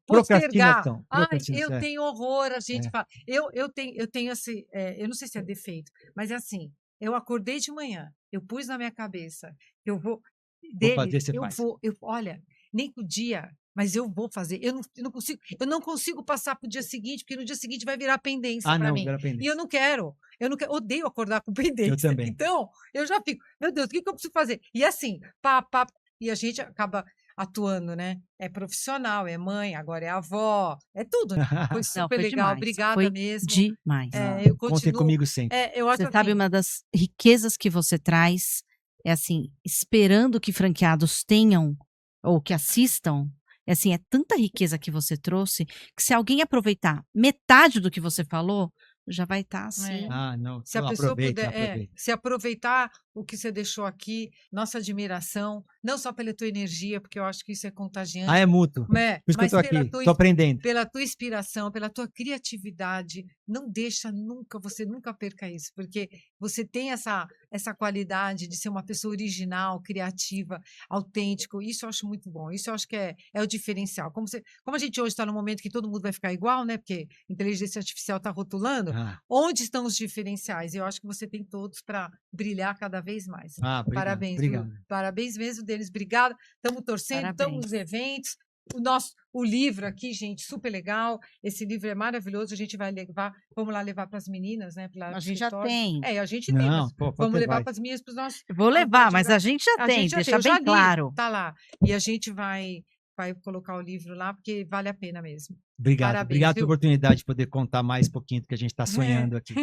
Procrastinação. Eu tenho horror, a gente fala. Eu tenho esse, eu não sei se é defeito, mas é assim, eu acordei de manhã, eu pus na minha cabeça, eu vou olha, nem o dia, mas eu vou fazer. Eu não consigo passar para o dia seguinte, porque no dia seguinte vai virar pendência para mim. E eu não quero. Odeio acordar com pendência. Eu também. Então, eu já fico, meu Deus, o que eu preciso fazer? E assim, e a gente acaba atuando, né? É profissional, é mãe, agora é avó, é tudo. Né? Foi super legal, demais. Obrigada foi mesmo. Demais. Eu continuo, contem comigo sempre. Você sabe, uma das riquezas que você traz é assim, esperando que franqueados tenham ou que assistam, é assim, é tanta riqueza que você trouxe que se alguém aproveitar metade do que você falou, já vai estar assim. Não. Se a pessoa puder se aproveitar o que você deixou aqui, nossa admiração, não só pela tua energia, porque eu acho que isso é contagiante. É mútuo. Por isso que eu tô aqui, tô aprendendo. Pela tua inspiração, pela tua criatividade, não deixa você nunca perca isso, porque você tem essa qualidade de ser uma pessoa original, criativa, autêntico, isso eu acho muito bom, isso eu acho que é o diferencial. Como a gente hoje está num momento que todo mundo vai ficar igual, né, porque a inteligência artificial está rotulando, onde estão os diferenciais? Eu acho que você tem todos para brilhar cada vez mais. Parabéns. Obrigado. Parabéns mesmo, Denis. Obrigada. Estamos torcendo, estamos nos eventos. O livro aqui, gente, super legal. Esse livro é maravilhoso. A gente vai vamos lá levar para as meninas, né? A gente já tem. A gente tem. Vamos levar para as meninas, para os nossos. Vou levar, mas a gente já tem, deixa bem claro. Tá lá. E a gente vai colocar o livro lá, porque vale a pena mesmo. Obrigado. Obrigado pela oportunidade de poder contar mais um pouquinho do que a gente está sonhando aqui.